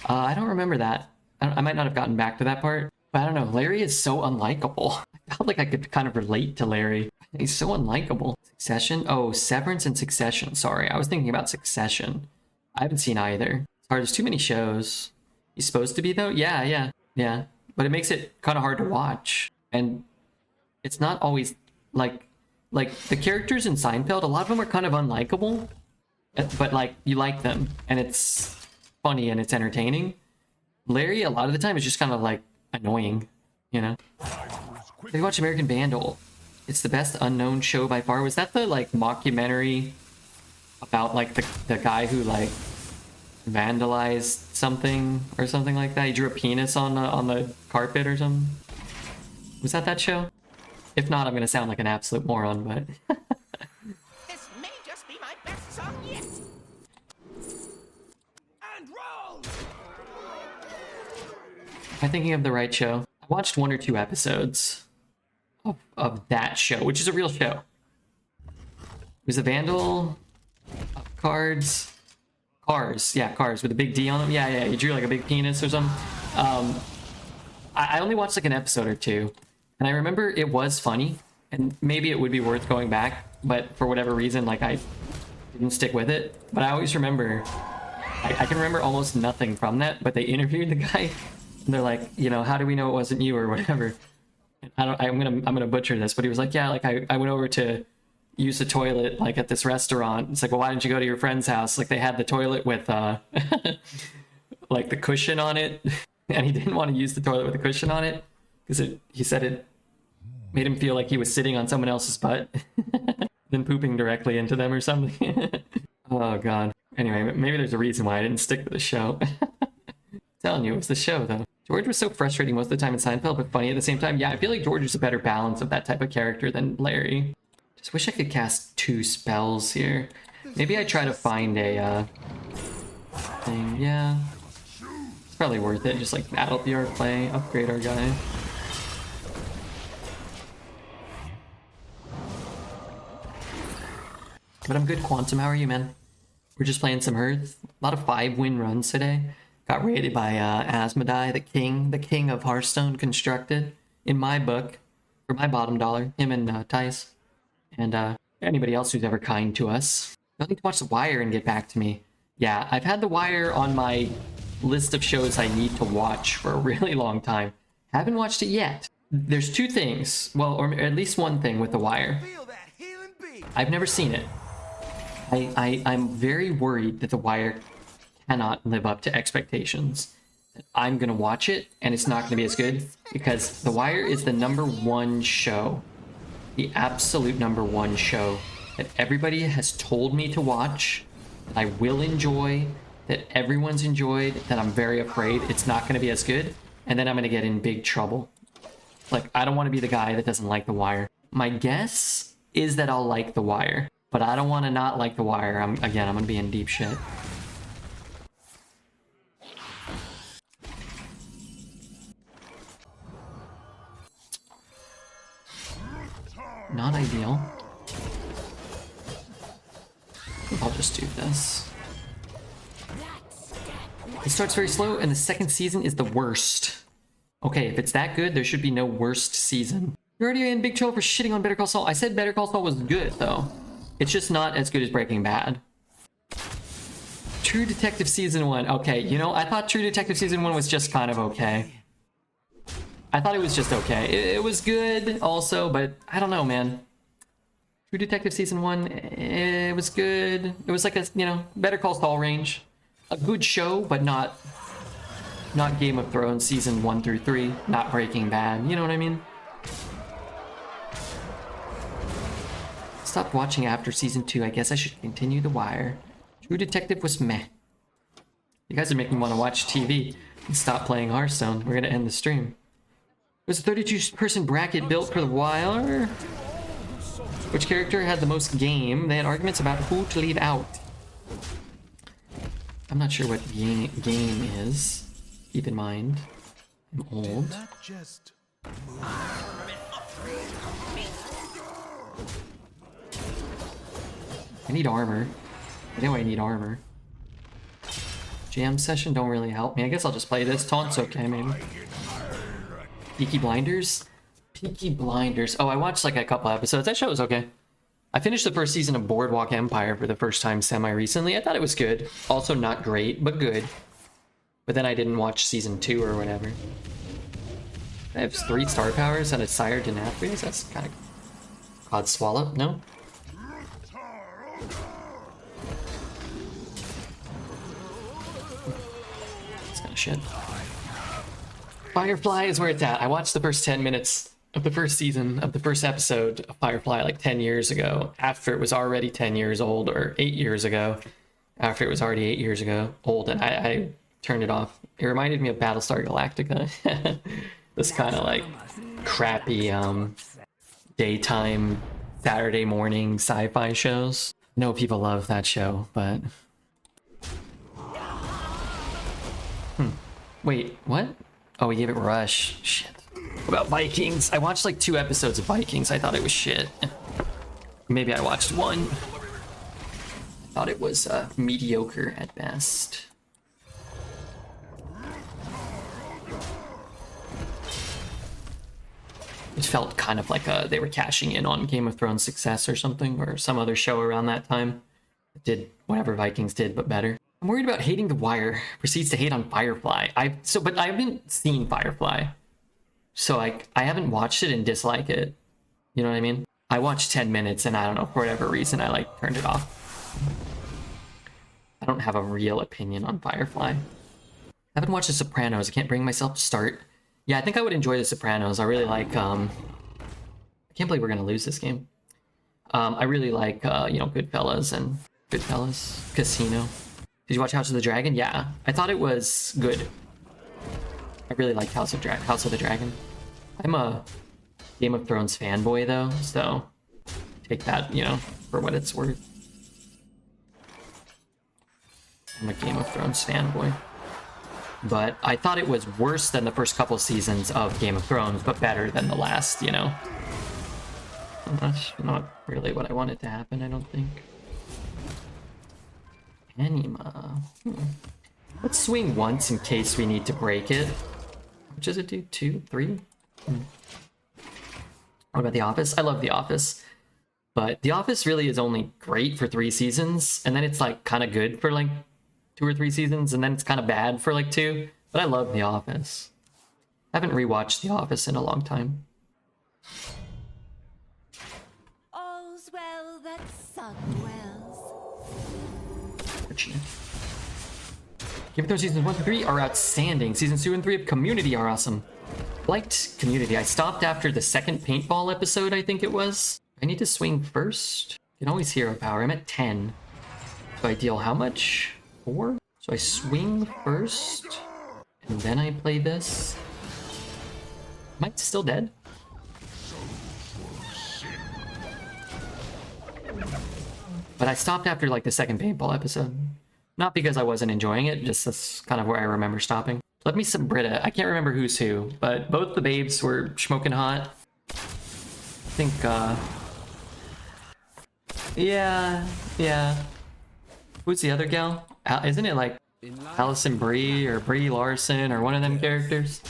I don't remember that. I might not have gotten back to that part. But I don't know. Larry is so unlikable. I felt like I could kind of relate to Larry. He's so unlikable. Succession? Oh, Severance and Succession. Sorry, I was thinking about Succession. I haven't seen either. Sorry, there's too many shows. He's supposed to be, though? Yeah. But it makes it kind of hard to watch. And it's not always like the characters in Seinfeld, a lot of them are kind of unlikable. But like, you like them. And it's funny and it's entertaining. Larry, a lot of the time, is just kind of like annoying, you know? Did you watch American Vandal? It's the best unknown show by far. Was that the like mockumentary about like the guy who like vandalized something or something like that? He drew a penis on the carpet or something. Was that show? If not, I'm gonna sound like an absolute moron, but This may just be my best song yet. And roll. am I thinking of the right show? I watched 1 or 2 episodes of that show, which is a real show. It was a Vandal of Cars, yeah, Cars with a big D on them. Yeah, he drew like a big penis or something. I only watched like an episode or 2, and I remember it was funny, and maybe it would be worth going back, but for whatever reason, like I didn't stick with it. But I always remember, I can remember almost nothing from that, but they interviewed the guy, and they're like, you know, how do we know it wasn't you or whatever? I'm gonna butcher this, but he was like, yeah, like I went over to use the toilet like at this restaurant. It's like, well, why didn't you go to your friend's house? Like they had the toilet with like the cushion on it, and he didn't want to use the toilet with the cushion on it because he said it made him feel like he was sitting on someone else's butt, then pooping directly into them or something. Oh god. Anyway, maybe there's a reason why I didn't stick with the show. Telling you, it was the show though. George was so frustrating most of the time in Seinfeld, but funny at the same time. Yeah, I feel like George is a better balance of that type of character than Larry. Just wish I could cast 2 spells here. Maybe I try to find a thing. Yeah, it's probably worth it. Just like that'll be our play, upgrade our guy. But I'm good, Quantum. How are you, man? We're just playing some Hearth. A lot of 5-win runs today. Got rated by Asmodai, the king of Hearthstone constructed, in my book, for my bottom dollar, him and Tice, and anybody else who's ever kind to us. You'll need to watch The Wire and get back to me. Yeah, I've had The Wire on my list of shows I need to watch for a really long time. Haven't watched it yet. There's 2 things, well, or at least one thing with The Wire. Feel that healing beat. I've never seen it. I'm very worried that The Wire cannot live up to expectations. I'm gonna watch it and it's not gonna be as good because The Wire is the #1 show, the absolute #1 show that everybody has told me to watch, that I will enjoy, that everyone's enjoyed, that I'm very afraid it's not gonna be as good, and then I'm gonna get in big trouble. Like, I don't want to be the guy that doesn't like The Wire. My guess is that I'll like The Wire, but I don't want to not like The Wire. I'm gonna be in deep shit. Not ideal. I'll just do this. It starts very slow, and the second season is the worst. Okay, if it's that good, there should be no worst season. You're already in big trouble for shitting on Better Call Saul. I said Better Call Saul was good, though. It's just not as good as Breaking Bad. True Detective Season 1. Okay, you know, I thought True Detective Season 1 was just kind of okay. I thought it was just okay. It was good also, but I don't know, man. True Detective Season 1, it was good. It was like a, you know, Better Call Saul range. A good show, but not Game of Thrones Season 1 through 3. Not Breaking Bad, you know what I mean? Stopped watching after Season 2. I guess I should continue The Wire. True Detective was meh. You guys are making me want to watch TV and stop playing Hearthstone. We're gonna end the stream. There's a 32-person bracket built for The Wire. Which character had the most game? They had arguments about who to leave out. I'm not sure what game is. Keep in mind, I'm old. Not just I need armor. I know I need armor. Jam session don't really help me. I guess I'll just play this. Taunt's okay, maybe. Peaky Blinders? Peaky Blinders. Oh, I watched like a couple episodes. That show was okay. I finished the first season of Boardwalk Empire for the first time semi-recently. I thought it was good. Also not great, but good. But then I didn't watch season 2 or whatever. I have 3 star powers and a Sire Denathrius. That's kind of... God Swallow? No? That's kind of shit. Firefly is where it's at. I watched the first 10 minutes of the first season of the first episode of Firefly like 10 years ago, after it was already 10 years old, or 8 years ago, after it was already 8 years ago old, and I turned it off. It reminded me of Battlestar Galactica. This kind of like crappy daytime Saturday morning sci-fi shows. I know people love that show, but wait, what? Oh, we gave it Rush. Shit. What about Vikings? I watched like 2 episodes of Vikings. I thought it was shit. Maybe I watched 1. I thought it was mediocre at best. It felt kind of like they were cashing in on Game of Thrones success or something, or some other show around that time. It did whatever Vikings did, but better. I'm worried about hating The Wire. Proceeds to hate on Firefly. But I haven't seen Firefly. So I haven't watched it and dislike it. You know what I mean? I watched 10 minutes and I don't know, for whatever reason, I like turned it off. I don't have a real opinion on Firefly. I haven't watched The Sopranos. I can't bring myself to start. Yeah, I think I would enjoy The Sopranos. I really like, I can't believe we're gonna lose this game. I really like, you know, Goodfellas and Casino. Did you watch House of the Dragon? Yeah, I thought it was good. I really like House of the Dragon. I'm a Game of Thrones fanboy though, so take that, you know, for what it's worth. I'm a Game of Thrones fanboy. But I thought it was worse than the first couple seasons of Game of Thrones, but better than the last, you know. That's not really what I wanted to happen, I don't think. Anima. Let's swing once in case we need to break it. Which does it do? 2, 3? What about The Office? I love The Office. But The Office really is only great for 3 seasons, and then it's like kind of good for like 2 or 3 seasons, and then it's kind of bad for like 2. But I love The Office. I haven't rewatched The Office in a long time. All's well that sun dwells. Fortunate. Game of Thrones seasons 1 through 3 are outstanding. Seasons 2 and 3 of Community are awesome. Liked Community. I stopped after the second paintball episode, I think it was. I need to swing first. You can always hero power. I'm at 10. So I deal how much? 4? So I swing first, and then I play this. Am I still dead? But I stopped after like the second paintball episode. Not because I wasn't enjoying it, just that's kind of where I remember stopping. Let me some Britta. I can't remember who's who, but both the babes were smoking hot. I think, yeah. Who's the other gal? Isn't it like Allison Brie or Brie Larson or one of them characters?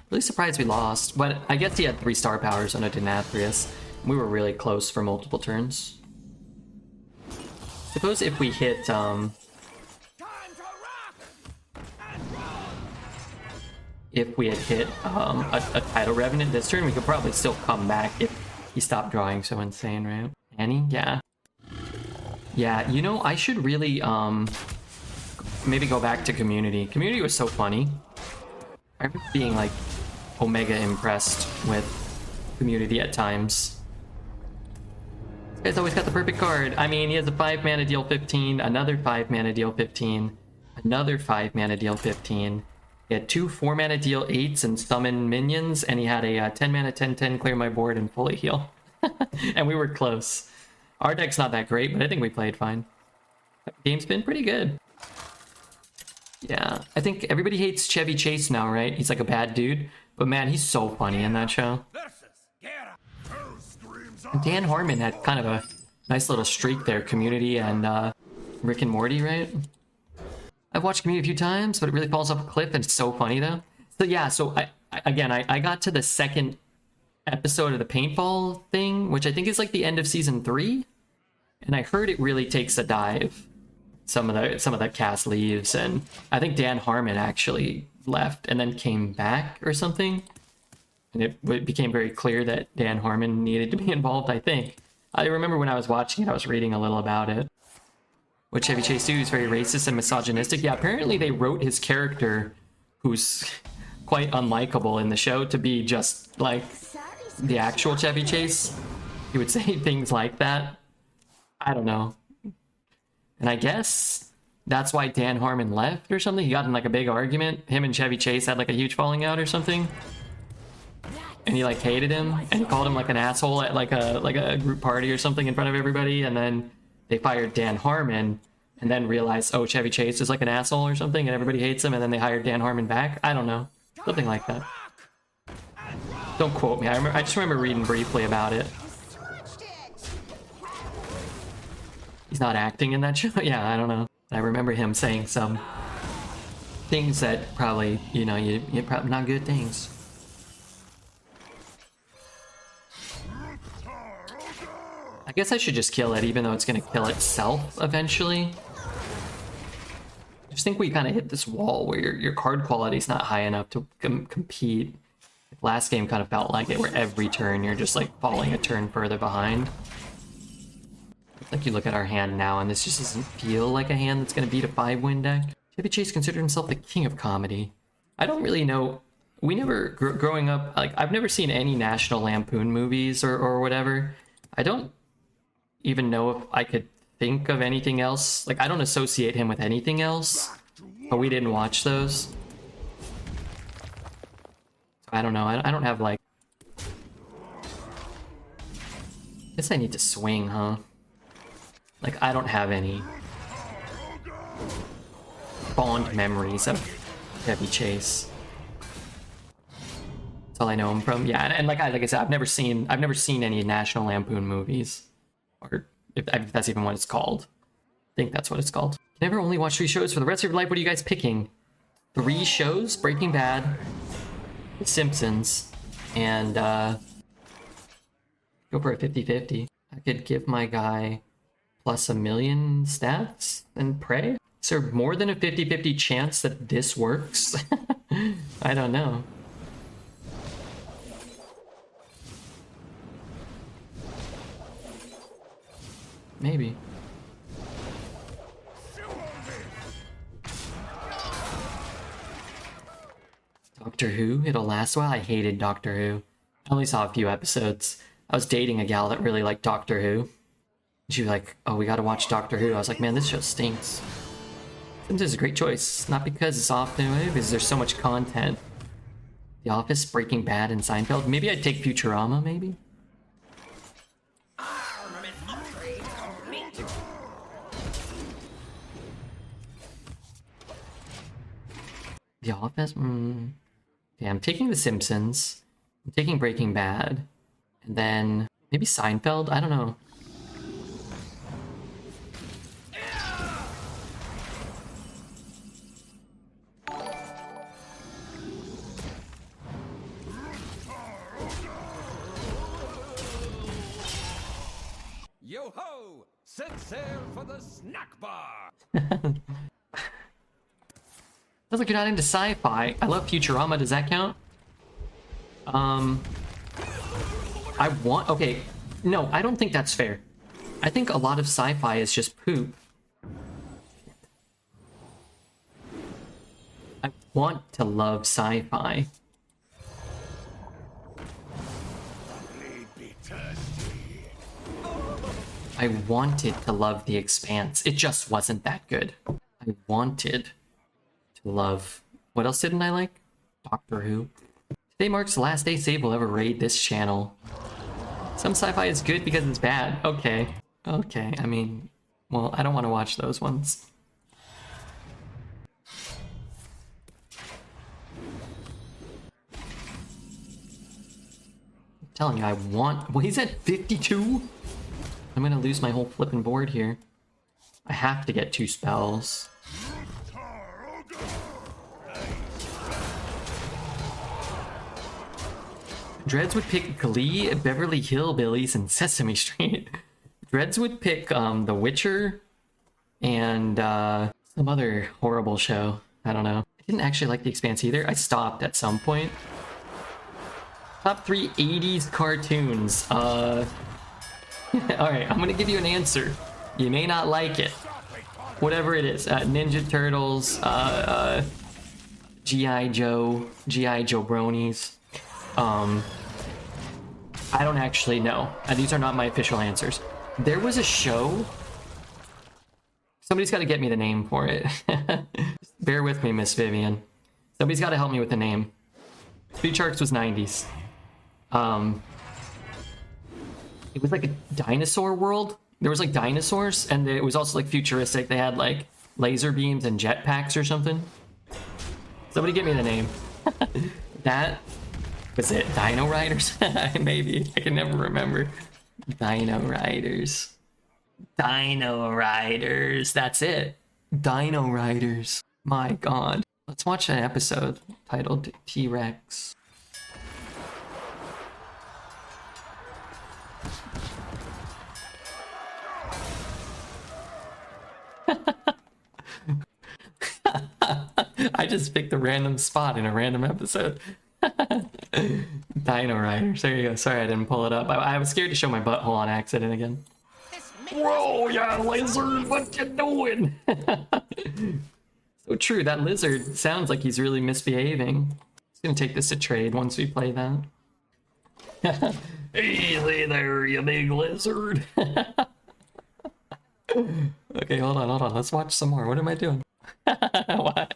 Really surprised we lost, but I guess he had 3 star powers on a Denathrius. We were really close for multiple turns. Suppose if we hit, Time to rock and roll. if we had hit a Tidal Revenant this turn, we could probably still come back if he stopped drawing so insane, right? Annie? Yeah. Yeah, you know, I should really maybe go back to Community. Community was so funny. I remember being like Omega impressed with Community at times. This guy's always got the perfect card. I mean, he has a 5-mana deal 15, another 5-mana deal 15, another 5-mana deal 15. He had 2 4-mana deal 8s and summon minions, and he had a 10-mana 10-10 clear my board and fully heal. And we were close. Our deck's not that great, but I think we played fine. Game's been pretty good. Yeah, I think everybody hates Chevy Chase now, right? He's like a bad dude, but man, he's so funny in that show. And Dan Harmon had kind of a nice little streak there, Community and Rick and Morty, right? I've watched Community a few times, but it really falls off a cliff, and it's so funny though. So yeah, so I got to the second episode of the paintball thing, which I think is like the end of season 3, and I heard it really takes a dive. Some of that cast leaves, and I think Dan Harmon actually left and then came back or something. And it became very clear that Dan Harmon needed to be involved, I think. I remember when I was watching it, I was reading a little about it. What Chevy Chase do is very racist and misogynistic. Yeah, apparently they wrote his character, who's quite unlikable in the show, to be just like the actual Chevy Chase. He would say things like that. I don't know. And I guess that's why Dan Harmon left or something. He got in like a big argument. Him and Chevy Chase had like a huge falling out or something. And he like hated him, and he called him like an asshole at like a group party or something in front of everybody. And then they fired Dan Harmon, and then realized, oh, Chevy Chase is like an asshole or something, and everybody hates him. And then they hired Dan Harmon back. I don't know, something like that. Don't quote me. I just remember reading briefly about it. He's not acting in that show. Yeah, I don't know. I remember him saying some things that probably, you know, you probably not good things. I guess I should just kill it, even though it's going to kill itself eventually. I just think we kind of hit this wall where your card quality is not high enough to compete. Last game kind of felt like it, where every turn you're just like falling a turn further behind. Like you look at our hand now, and this just doesn't feel like a hand that's going to beat a 5-win deck. Chevy Chase considered himself the king of comedy. I don't really know. We never, growing up, like I've never seen any National Lampoon movies or whatever. I don't even know if I could think of anything else. Like I don't associate him with anything else, but we didn't watch those. So I don't know. I don't have like. I guess I need to swing, huh? Like, I don't have any fond memories of Chevy Chase. That's all I know him from. Yeah, and like I said, I've never seen any National Lampoon movies, or if that's even what it's called. I think that's what it's called. You never only watch 3 shows for the rest of your life. What are you guys picking? 3 shows: Breaking Bad, The Simpsons, and go for a 50-50. I could give my guy plus 1,000,000 stats and pray? Is there more than a 50-50 chance that this works? I don't know. Maybe. Doctor Who? It'll last a while? I hated Doctor Who. I only saw a few episodes. I was dating a gal that really liked Doctor Who. She was like, oh, we gotta watch Doctor Who. I was like, man, this show stinks. This is a great choice. Not because it's often, because there's so much content. The Office, Breaking Bad, and Seinfeld. Maybe I'd take Futurama, maybe? The Office? Yeah, I'm taking The Simpsons. I'm taking Breaking Bad. And then maybe Seinfeld? I don't know. Set sail for the snack bar. Sounds like you're not into sci-fi. I love Futurama. Does that count? Okay. No, I don't think that's fair. I think a lot of sci-fi is just poop. I want to love sci-fi. I wanted to love The Expanse. It just wasn't that good. I wanted to love... What else didn't I like? Doctor Who. Today marks the last day Save will ever raid this channel. Some sci-fi is good because it's bad. Okay. Okay, I mean... Well, I don't want to watch those ones. I'm telling you, I want... Well, he's at 52? I'm gonna lose my whole flipping board here. I have to get 2 spells. Dreads would pick Glee, Beverly Hillbillies, and Sesame Street. Dreads would pick The Witcher and some other horrible show. I don't know. I didn't actually like The Expanse either. I stopped at some point. Top 3 80s cartoons. Alright, I'm gonna give you an answer. You may not like it. Whatever it is. Ninja Turtles, G.I. Joe, G.I. Joe Bronies. I don't actually know. These are not my official answers. There was a show. Somebody's got to get me the name for it. Bear with me, Miss Vivian. Somebody's got to help me with the name. Speed Sharks was 90s. It was like a dinosaur world. There was like dinosaurs, and it was also like futuristic. They had like laser beams and jetpacks or something. Somebody get me the name. That was it. Dino Riders? Maybe. I can never remember. Dino Riders. Dino Riders. That's it. Dino Riders. My god. Let's watch an episode titled T-Rex. I just picked a random spot in a random episode. Dino Riders. There you go. Sorry I didn't pull it up. I was scared to show my butthole on accident again. Whoa, yeah, lizard, what you doing? So true, that lizard sounds like he's really misbehaving. He's gonna take this to trade once we play that. Easy there, you big lizard. Okay, hold on. Let's watch some more. What am I doing? What?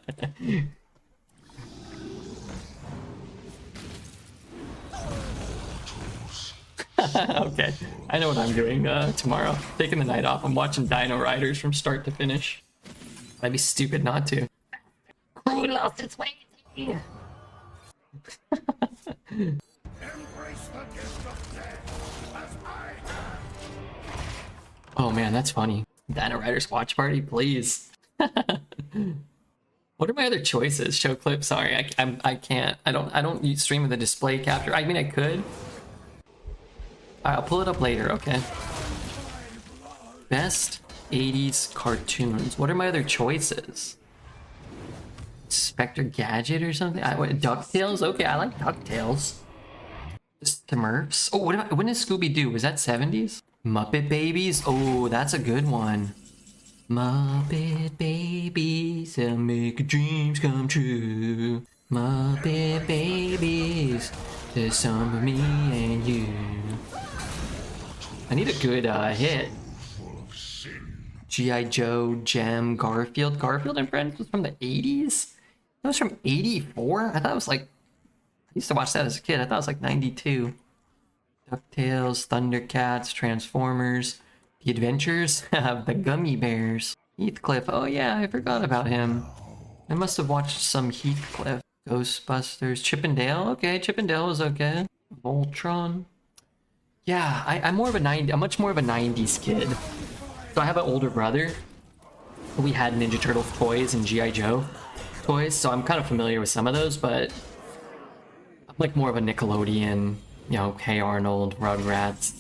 Okay, I know what I'm doing tomorrow. Taking the night off. I'm watching Dino Riders from start to finish. I'd be stupid not to. Crew lost its way. Oh man, that's funny. Dino Riders watch party, please. What are my other choices? Show clip? Sorry, I can't. I don't stream with a display capture. I mean, I could. I'll pull it up later, okay? Best 80s cartoons. What are my other choices? Spectre Gadget or something? DuckTales? Okay, I like DuckTales. Smurfs? Oh, when is Scooby-Doo? Was that 70s? Muppet Babies? Oh, that's a good one. Muppet Babies, they'll make your dreams come true. Muppet Babies, there's some of me and you. I need a good hit. G.I. Joe, Gem, Garfield. Garfield and Friends was from the 80s? That was from 84? I thought it was like... I used to watch that as a kid. I thought it was like 92. DuckTales, Thundercats, Transformers, The Adventures of the Gummy Bears. Heathcliff. Oh yeah, I forgot about him. I must have watched some Heathcliff. Ghostbusters. Chippendale. Okay, Chippendale was okay. Voltron. Yeah, I'm much more of a 90s kid. So I have an older brother. We had Ninja Turtles toys and G.I. Joe toys, so I'm kind of familiar with some of those, but I'm like more of a Nickelodeon, you know, Hey Arnold, Rugrats.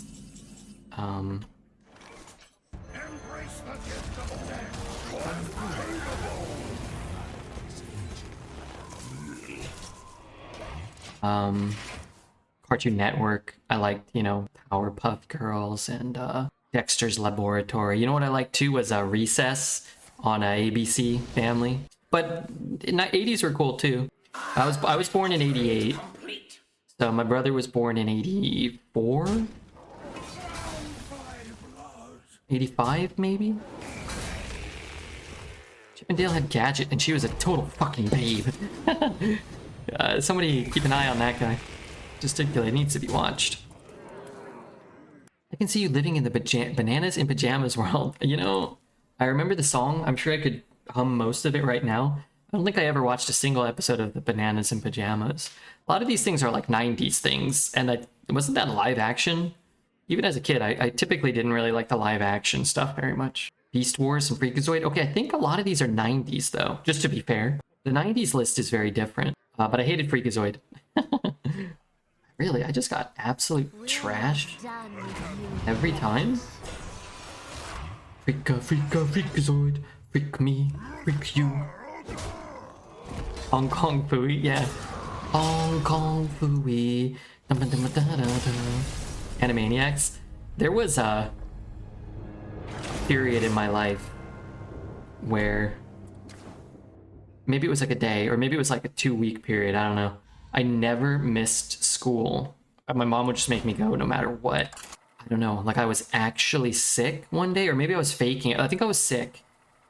Cartoon Network, I liked, you know, Powerpuff Girls and Dexter's Laboratory. You know what I liked too was Recess on ABC Family. But in the 80s were cool too. I was born in 88. So my brother was born in 84? 85 maybe? Chip and Dale had Gadget and she was a total fucking babe. Somebody keep an eye on that guy. Gesticulate needs to be watched. I can see you living in the bananas in pajamas world. You know, I remember the song. I'm sure I could hum most of it right now. I don't think I ever watched a single episode of the Bananas in Pajamas. A lot of these things are like 90s things, and wasn't that live action? Even as a kid, I typically didn't really like the live action stuff very much. Beast Wars and Freakazoid. Okay, I think a lot of these are 90s though, just to be fair. The 90s list is very different, but I hated Freakazoid. Really, I just got absolute trashed every time. Freakazoid, freak me, freak you. Hong Kong Phooey, yeah. Hong Kong Phooey. Animaniacs. There was a period in my life where maybe it was like a day, or maybe it was like a 2-week period, I don't know. I never missed school. My mom would just make me go no matter what. I don't know, like I was actually sick one day, or maybe I was faking it. I think I was sick.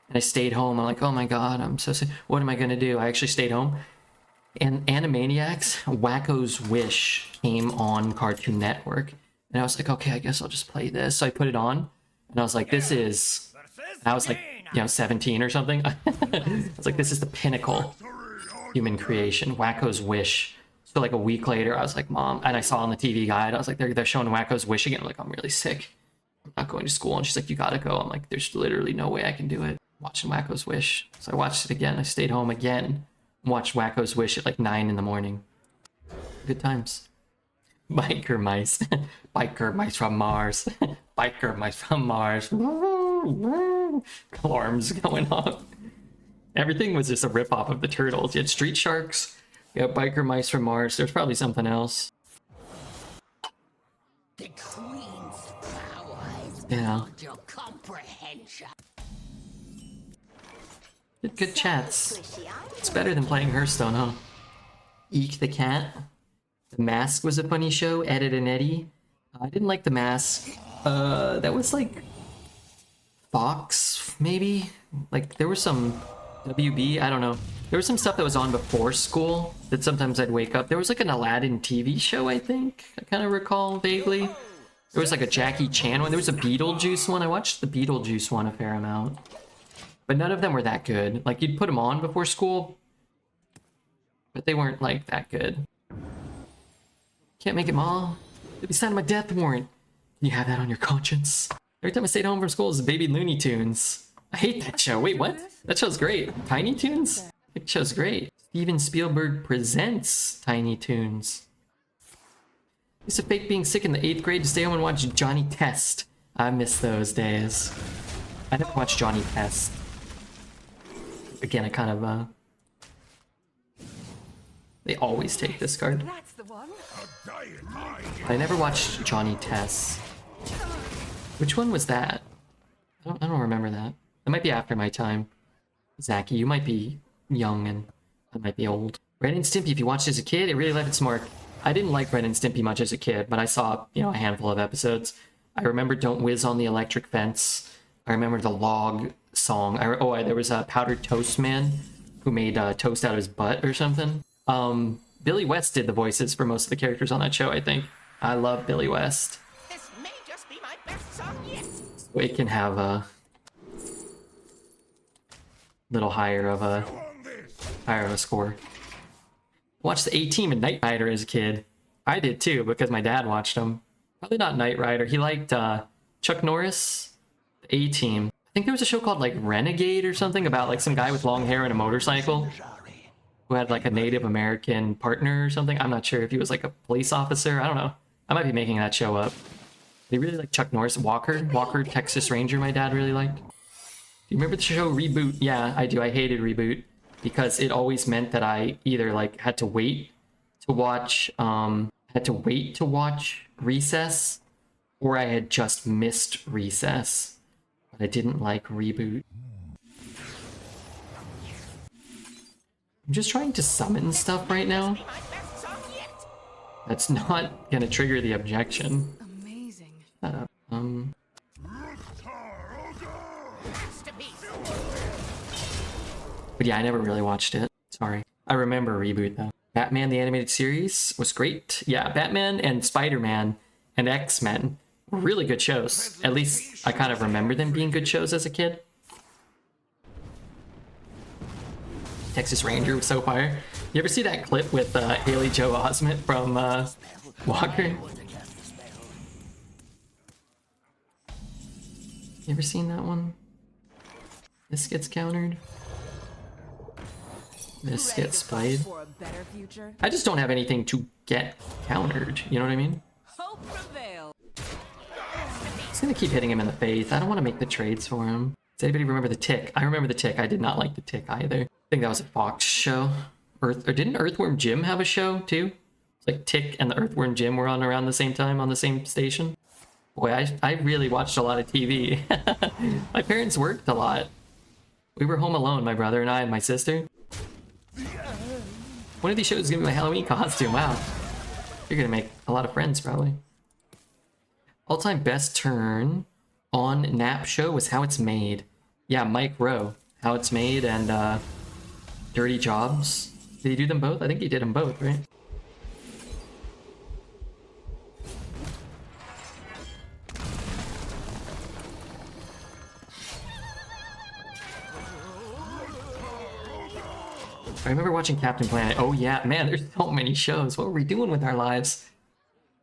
And I stayed home. I'm like, oh my god, I'm so sick. What am I gonna do? I actually stayed home. And Animaniacs, Wacko's Wish came on Cartoon Network. And I was like, okay, I guess I'll just play this. So I put it on. And I was like, this is... And I was like, you know, 17 or something. I was like, this is the pinnacle human creation. Wacko's Wish. So like a week later, I was like, Mom... And I saw on the TV guide, I was like, they're showing Wacko's Wish again. I'm like, I'm really sick. I'm not going to school. And she's like, you gotta go. I'm like, there's literally no way I can do it. Watching Wacko's Wish. So I watched it again. I stayed home again. Watched Wacko's Wish at like 9 in the morning. Good times. Biker mice. Biker mice from Mars. Biker mice from Mars. Alarms going off. Everything was just a ripoff of the Turtles. You had Street Sharks. You had Biker mice from Mars. There's probably something else. The Queen's power is Yeah. beyond your comprehension. Good chats. It's better than playing Hearthstone, huh? Eek the Cat. The Mask was a funny show. Ed and Eddie. I didn't like The Mask. That was like Fox, maybe? Like, there was some WB, I don't know. There was some stuff that was on before school that sometimes I'd wake up. There was like an Aladdin TV show, I think. I kind of recall vaguely. There was like a Jackie Chan one. There was a Beetlejuice one. I watched the Beetlejuice one a fair amount. But none of them were that good. Like, you'd put them on before school, but they weren't, like, that good. Can't make it, Ma. They'll be signing my death warrant. Can you have that on your conscience? Every time I stayed home from school, it was Baby Looney Tunes. I hate that show. Wait, what? That show's great. Tiny Toons? That show's great. Steven Spielberg presents Tiny Toons. I used to fake being sick in the 8th grade to stay home and watch Johnny Test. I miss those days. I never watched Johnny Test. Again, I kind of, they always take this card. That's the one. I never watched Johnny Test. Which one was that? I don't remember that. That might be after my time. Zachy, you might be young and I might be old. Ren and Stimpy, if you watched as a kid, it really left its mark. I didn't like Ren and Stimpy much as a kid, but I saw, you know, a handful of episodes. I remember Don't Whiz on the Electric Fence. I remember the Log song. There was a Powdered Toast Man who made toast out of his butt or something. Billy West did the voices for most of the characters on that show, I think. I love Billy West. This may just be my best song yet. So it can have a little higher of a score. Watched the A-Team and Knight Rider as a kid. I did too, because my dad watched them. Probably not Knight Rider. He liked Chuck Norris, the A-Team. I think there was a show called like Renegade or something about like some guy with long hair and a motorcycle who had like a Native American partner or something. I'm not sure if he was like a police officer. I don't know. I might be making that show up. They really like Chuck Norris. Walker, Texas Ranger, my dad really liked. Do you remember the show Reboot? Yeah, I do. I hated Reboot because it always meant that I either like had to wait to watch, had to wait to watch Recess, or I had just missed Recess, but I didn't like Reboot. I'm just trying to summon stuff right now. That's not gonna trigger the objection. Amazing. Shut up. But yeah, I never really watched it. Sorry. I remember Reboot though. Batman the Animated Series was great. Yeah, Batman and Spider-Man and X-Men were really good shows. At least I kind of remember them being good shows as a kid. Texas Ranger was so fire. You ever see that clip with Haley Joe Osment from Walker? You ever seen that one? This gets countered. This gets played. For a better future. I just don't have anything to get countered. You know what I mean? Hope prevail. He's gonna keep hitting him in the face. I don't want to make the trades for him. Does anybody remember the Tick? I remember the Tick. I did not like the Tick either. I think that was a Fox show. Or didn't Earthworm Jim have a show too? It's like Tick and the Earthworm Jim were on around the same time on the same station. Boy, I really watched a lot of TV. My parents worked a lot. We were home alone, my brother and I and my sister. One of these shows is gonna be my Halloween costume. Wow. You're gonna make a lot of friends, probably. All-time best turn on Nap Show was How It's Made. Yeah, Mike Rowe. How It's Made and Dirty Jobs. Did he do them both? I think he did them both, right? I remember watching Captain Planet. Oh yeah, man, there's so many shows. What were we doing with our lives?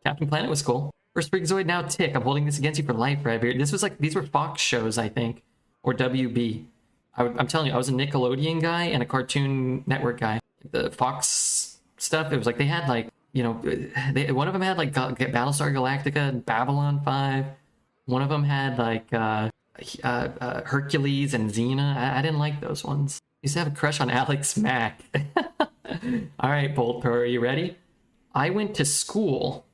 Captain Planet was cool. First Freakazoid, now Tick. I'm holding this against you for life, right here. This was like, these were Fox shows, I think. Or WB. I'm telling you, I was a Nickelodeon guy and a Cartoon Network guy. The Fox stuff, it was like, they had like, you know, one of them had like Battlestar Galactica and Babylon 5. One of them had like Hercules and Xena. I didn't like those ones. Used to have a crush on Alex Mack. All right, Bolt Pro, are you ready? I went to school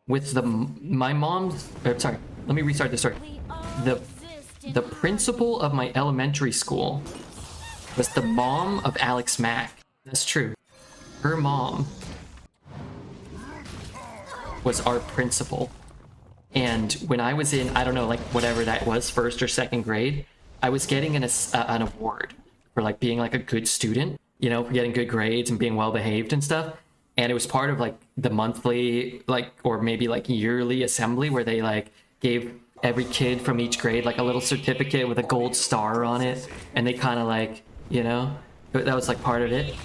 with my mom's. Sorry, let me restart the story. The principal of my elementary school was the mom of Alex Mack. That's true. Her mom was our principal. And when I was in, I don't know, like whatever that was, first or second grade, I was getting an award for like being like a good student, you know, for getting good grades and being well behaved and stuff. And it was part of like the monthly, like, or maybe like yearly assembly where they like gave every kid from each grade like a little certificate with a gold star on it. And they kind of like, you know, that was like part of it.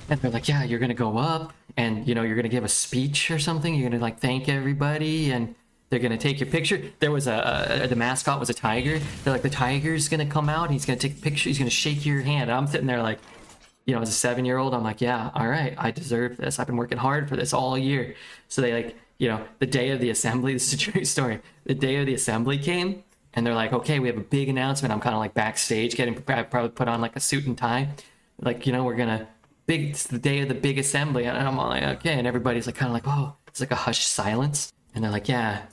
And they're like, yeah, you're going to go up and, you know, you're going to give a speech or something. You're going to like thank everybody and they're going to take your picture. There was the mascot was a tiger. They're like, the tiger's going to come out and he's going to take a picture. He's going to shake your hand. And I'm sitting there like, you know, as a 7-year-old, I'm like, yeah, all right, I deserve this. I've been working hard for this all year. So they like, you know, the day of the assembly, this is a true story. The day of the assembly came and they're like, okay, we have a big announcement. I'm kind of like backstage getting prepared, probably put on like a suit and tie. Like, you know, it's the day of the big assembly. And I'm like, okay. And everybody's like, kind of like, oh, it's like a hushed silence. And they're like, yeah.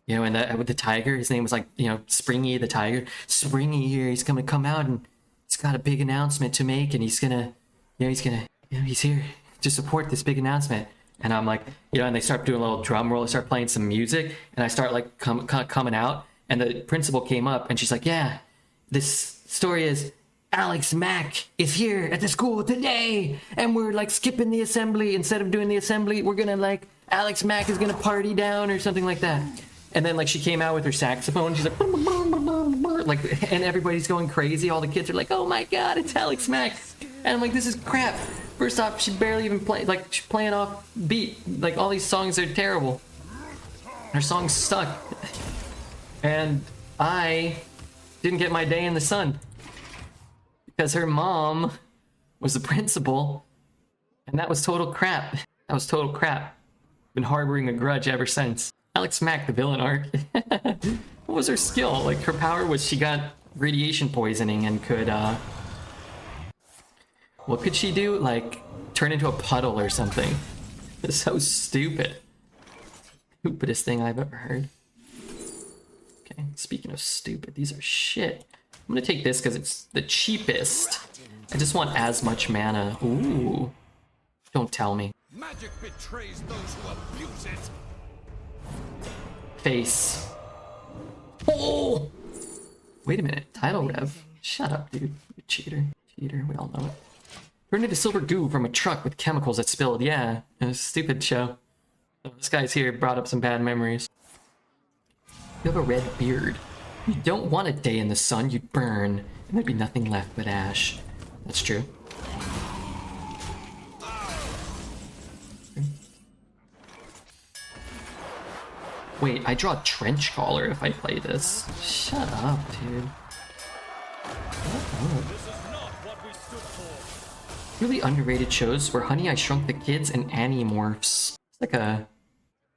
You know, and with the tiger, his name was like, you know, Springy the tiger. Springy here, he's gonna come out and he's got a big announcement to make, and he's here to support this big announcement. And I'm like, you know, and they start doing a little drum roll, they start playing some music, and I start like coming out, and the principal came up, and she's like, yeah, this story is Alex Mack is here at the school today, and we're like skipping the assembly. Instead of doing the assembly, we're gonna like, Alex Mack is gonna party down or something like that. And then like she came out with her saxophone. She's like, and everybody's going crazy. All the kids are like, "Oh my God, it's Alex Mack!" And I'm like, "This is crap." First off, she barely even played. Like she's playing off beat. Like all these songs are terrible. Her songs suck. And I didn't get my day in the sun because her mom was the principal, and that was total crap. That was total crap. Been harboring a grudge ever since. Alex Mack, the villain arc. What was her skill? Like her power was she got radiation poisoning and could what could she do? Like turn into a puddle or something. It's so stupid. Stupidest thing I've ever heard. Okay, speaking of stupid, these are shit. I'm gonna take this because it's the cheapest. I just want as much mana. Ooh. Don't tell me. Magic betrays those who abuse it. Face. Oh! Wait a minute. Title rev. Shut up, dude. You cheater. Cheater. We all know it. Turned into silver goo from a truck with chemicals that spilled. Yeah, it was a stupid show. This guy's here brought up some bad memories. You have a red beard. You don't want a day in the sun, you'd burn, and there'd be nothing left but ash. That's true. Wait, I draw a trench collar if I play this. Shut up, dude. Really underrated shows were Honey, I Shrunk the Kids and Animorphs. It's like a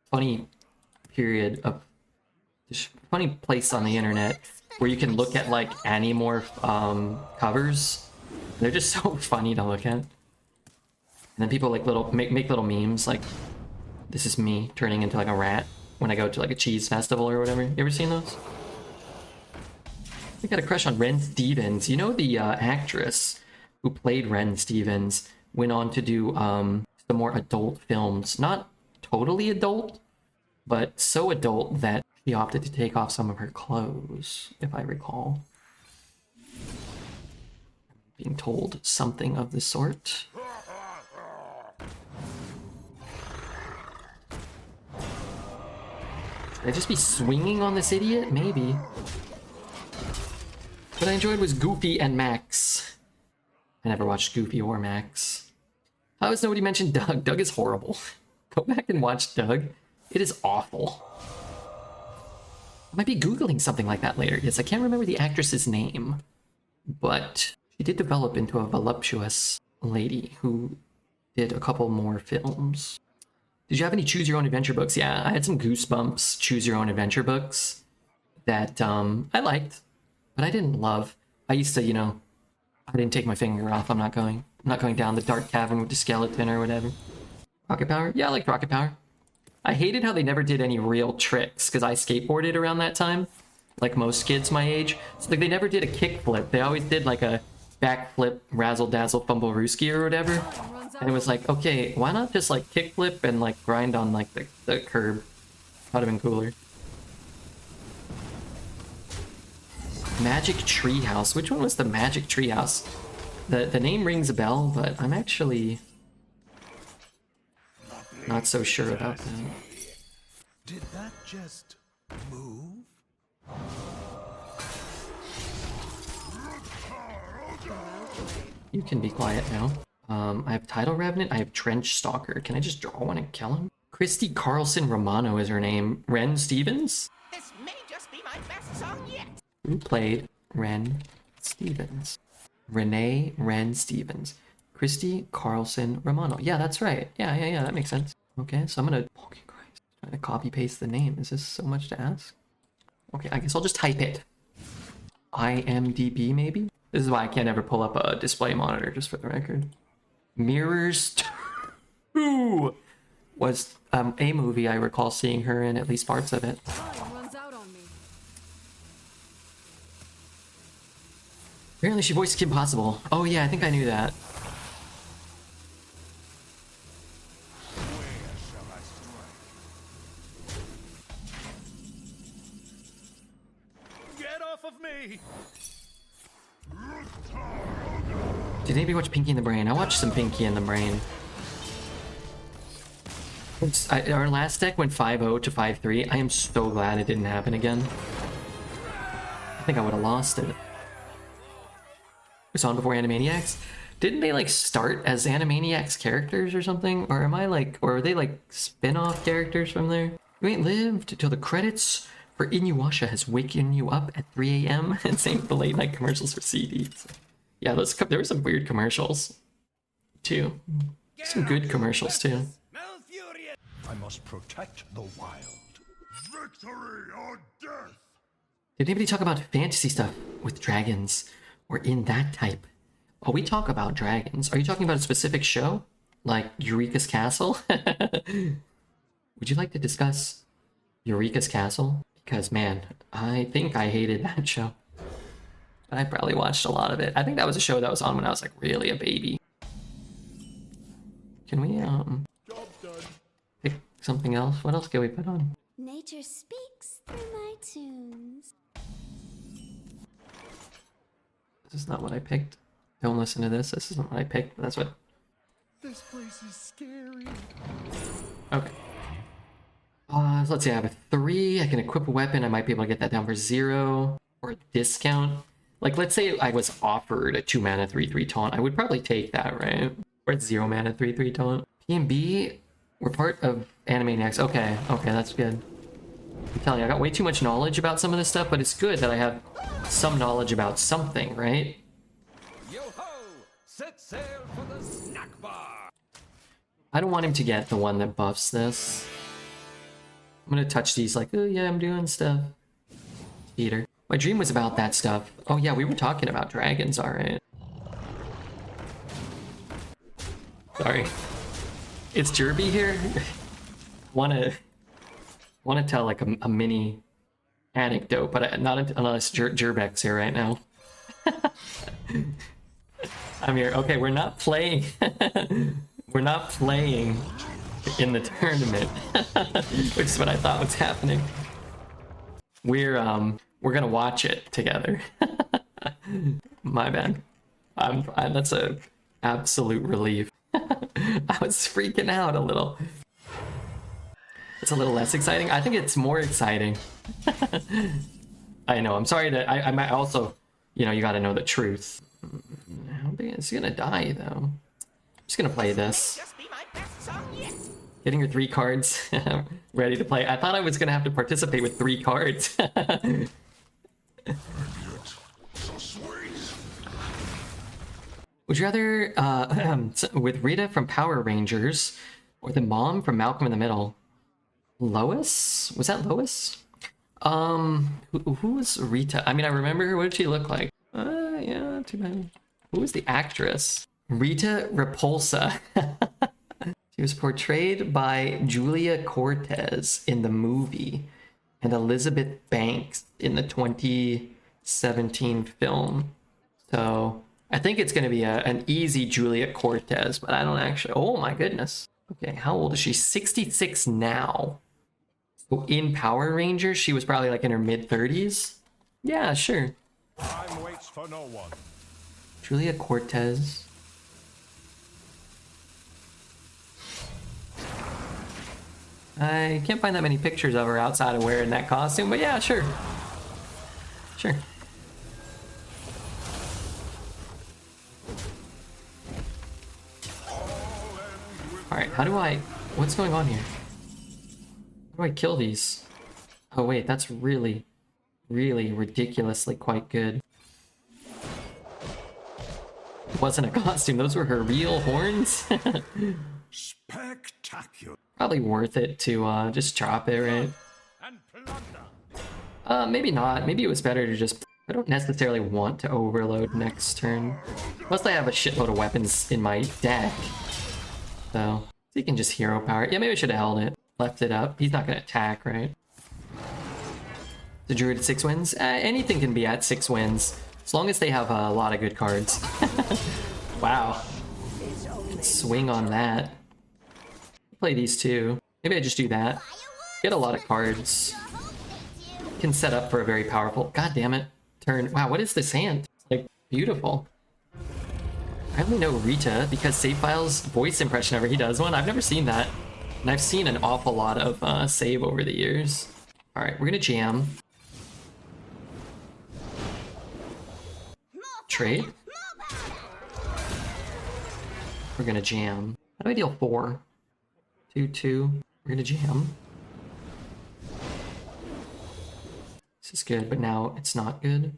funny period of just funny place on the internet where you can look at like Animorph covers. They're just so funny to look at. And then people like make little memes like this is me turning into like a rat when I go to like a cheese festival or whatever. You ever seen those? I got a crush on Ren Stevens. You know the actress who played Ren Stevens went on to do some more adult films. Not totally adult, but so adult that she opted to take off some of her clothes, if I recall. Being told something of the sort. Should I just be swinging on this idiot? Maybe. What I enjoyed was Goofy and Max. I never watched Goofy or Max. How has nobody mentioned Doug? Doug is horrible. Go back and watch Doug. It is awful. I might be Googling something like that later. Yes, I can't remember the actress's name. But she did develop into a voluptuous lady who did a couple more films. Did you have any Choose Your Own Adventure books? Yeah, I had some Goosebumps Choose Your Own Adventure books that I liked, but I didn't love. I used to, you know, I didn't take my finger off. I'm not going down the dark cavern with the skeleton or whatever. Rocket Power? Yeah, I liked Rocket Power. I hated how they never did any real tricks because I skateboarded around that time, like most kids my age. So like they never did a kickflip. They always did like a backflip, razzle dazzle, fumble rooski or whatever. And it was like, okay, why not just like kickflip and like grind on like the curb? That'd have been cooler. Magic Treehouse. Which one was the Magic Treehouse? The name rings a bell, but I'm actually not so sure about that. Did that just move? You can be quiet now. I have Tidal Revenant, I have Trench Stalker. Can I just draw one and kill him? Christy Carlson Romano is her name. Ren Stevens? This may just be my best song yet. Who played Ren Stevens? Renee Ren Stevens. Christy Carlson Romano. Yeah, that's right. Yeah, that makes sense. Okay, so I'm gonna... Oh, Christ. Trying to copy paste the name. Is this so much to ask? Okay, I guess I'll just type it. IMDb, maybe? This is why I can't ever pull up a display monitor, just for the record. Mirrors 2 was a movie I recall seeing her in, at least parts of it. Time runs out on me. Apparently she voiced Kim Possible. Oh yeah, I think I knew that. Where shall I strike? Get off of me! Did anybody watch Pinky in the Brain? I watched some Pinky in the Brain. Our last deck went 5-0 to 5-3. I am so glad it didn't happen again. I think I would have lost it. It was on before Animaniacs. Didn't they like start as Animaniacs characters or something? Or am I like, or are they like spin-off characters from there? You ain't lived till the credits for Inuyasha has waken you up at 3 a.m. and same with the late night commercials for CDs. Yeah, there were some weird commercials too. Some good commercials too. Malfurious! I must protect the wild. Victory or death! Did anybody talk about fantasy stuff with dragons or in that type? Oh, we talk about dragons. Are you talking about a specific show? like Eureka's Castle? Would you like to discuss Eureka's Castle? Because man, I think I hated that show. I probably watched a lot of it. I think that was a show that was on when I was like really a baby. Can we pick something else? What else can we put on? Nature speaks through my tunes. This is not what I picked. Don't listen to this. This isn't what I picked. That's what. This place is scary. Okay. So let's see. I have a 3. I can equip a weapon. I might be able to get that down for 0 or a discount. Like, let's say I was offered a 2 mana 3/3 taunt. I would probably take that, right? Or it's 0 mana 3/3 taunt. P&B, we're part of Animaniacs. Okay, that's good. I'm telling you, I got way too much knowledge about some of this stuff, but it's good that I have some knowledge about something, right? Yo ho! Set sail for the snack bar! I don't want him to get the one that buffs this. I'm gonna touch these like, oh yeah, I'm doing stuff. Peter. My dream was about that stuff. Oh yeah, we were talking about dragons, alright. Sorry. It's Jerby here. wanna tell like a mini anecdote, but not unless Jerbeck's here right now. I'm here. Okay, we're not playing. We're not playing in the tournament, which is what I thought was happening. We're gonna watch it together. My bad. That's a absolute relief. I was freaking out a little. It's a little less exciting. I think it's more exciting. I know. I'm sorry that I might also, you know, you got to know the truth. How big is he gonna die though? I'm just gonna play this. Just be my best song yet! Getting your 3 cards ready to play. I thought I was gonna have to participate with 3 cards. So sweet. Would you rather with Rita from Power Rangers or the mom from Malcolm in the Middle? Lois? Was that Lois? Who was Rita? I mean, I remember her. What did she look like? Yeah, too bad. Who was the actress? Rita Repulsa. She was portrayed by Julia Cortez in the movie and Elizabeth Banks in the 2017 film. So I think it's going to be an easy Julia Cortez, but I don't actually. Oh my goodness. Okay, how old is she? 66 now. So in Power Rangers, she was probably like in her mid-30s. Yeah, sure. Time waits for no one. Julia Cortez. I can't find that many pictures of her outside of wearing that costume, but yeah, sure. Sure. Alright, what's going on here? How do I kill these? Oh wait, that's really, really ridiculously quite good. It wasn't a costume, those were her real horns? Spectacular. Probably worth it to just chop it, right? And plunder. Maybe not. Maybe it was better to just... I don't necessarily want to overload next turn. Plus I have a shitload of weapons in my deck. So he can just hero power it. Yeah, maybe I should have held it. Left it up. He's not going to attack, right? The Druid at 6 wins? Anything can be at 6 wins. As long as they have a lot of good cards. Wow. Swing on that. Play these two. Maybe I just do that. Get a lot of cards. Can set up for a very powerful... God damn it. Turn. Wow, what is this hand? It's like beautiful. I only know Rita because Save File's voice impression ever he does one. I've never seen that. And I've seen an awful lot of Save over the years. Alright, we're gonna jam. Trade. We're gonna jam. How do I deal 4? 2-2. We're gonna jam. This is good, but now it's not good.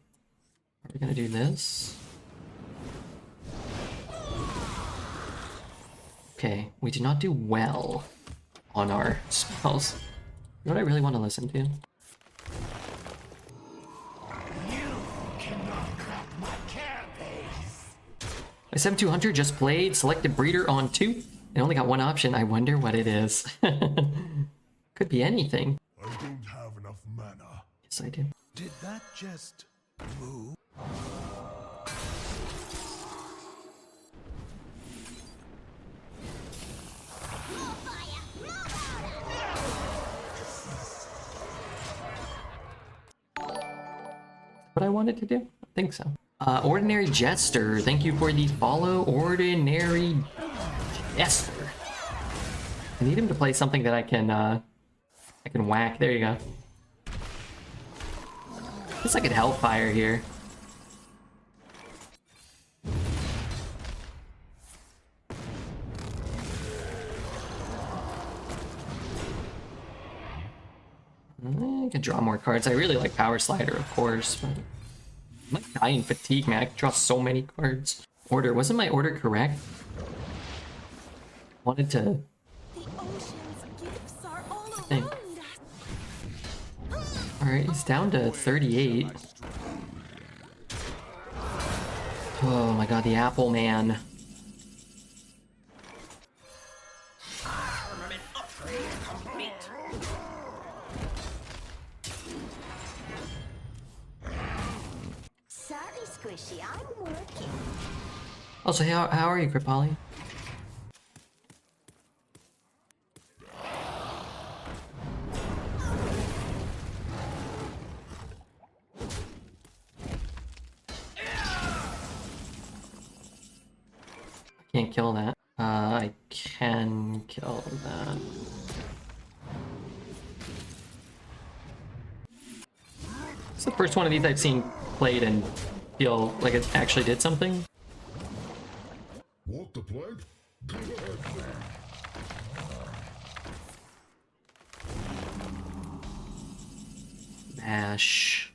We're gonna do this. Okay, we did not do well on our spells. You know what I really want to listen to? You cannot crack my carapace! My 7200 just played selected breeder on 2. I only got one option. I wonder what it is. Could be anything. I don't have enough mana. Yes, I do. Did that just move? More fire, more powder! What I wanted to do? I think so. Ordinary Jester, thank you for the follow. Ordinary Jester. I need him to play something that I can whack. There you go. Guess I could Hellfire here. I could draw more cards. I really like Power Slider, of course, but I might die in Fatigue, man. I could draw so many cards. Order. Wasn't my order correct? Wanted to... The ocean's gifts are all think. around us. Alright, he's down to 38. Oh my god, the Apple Man. Armament upgrade complete. Sorry, Squishy, I'm working. Also, how are you, Kripali? I can't kill that. I can kill that. It's the first one of these I've seen played and feel like it actually did something. What the plague? Bash.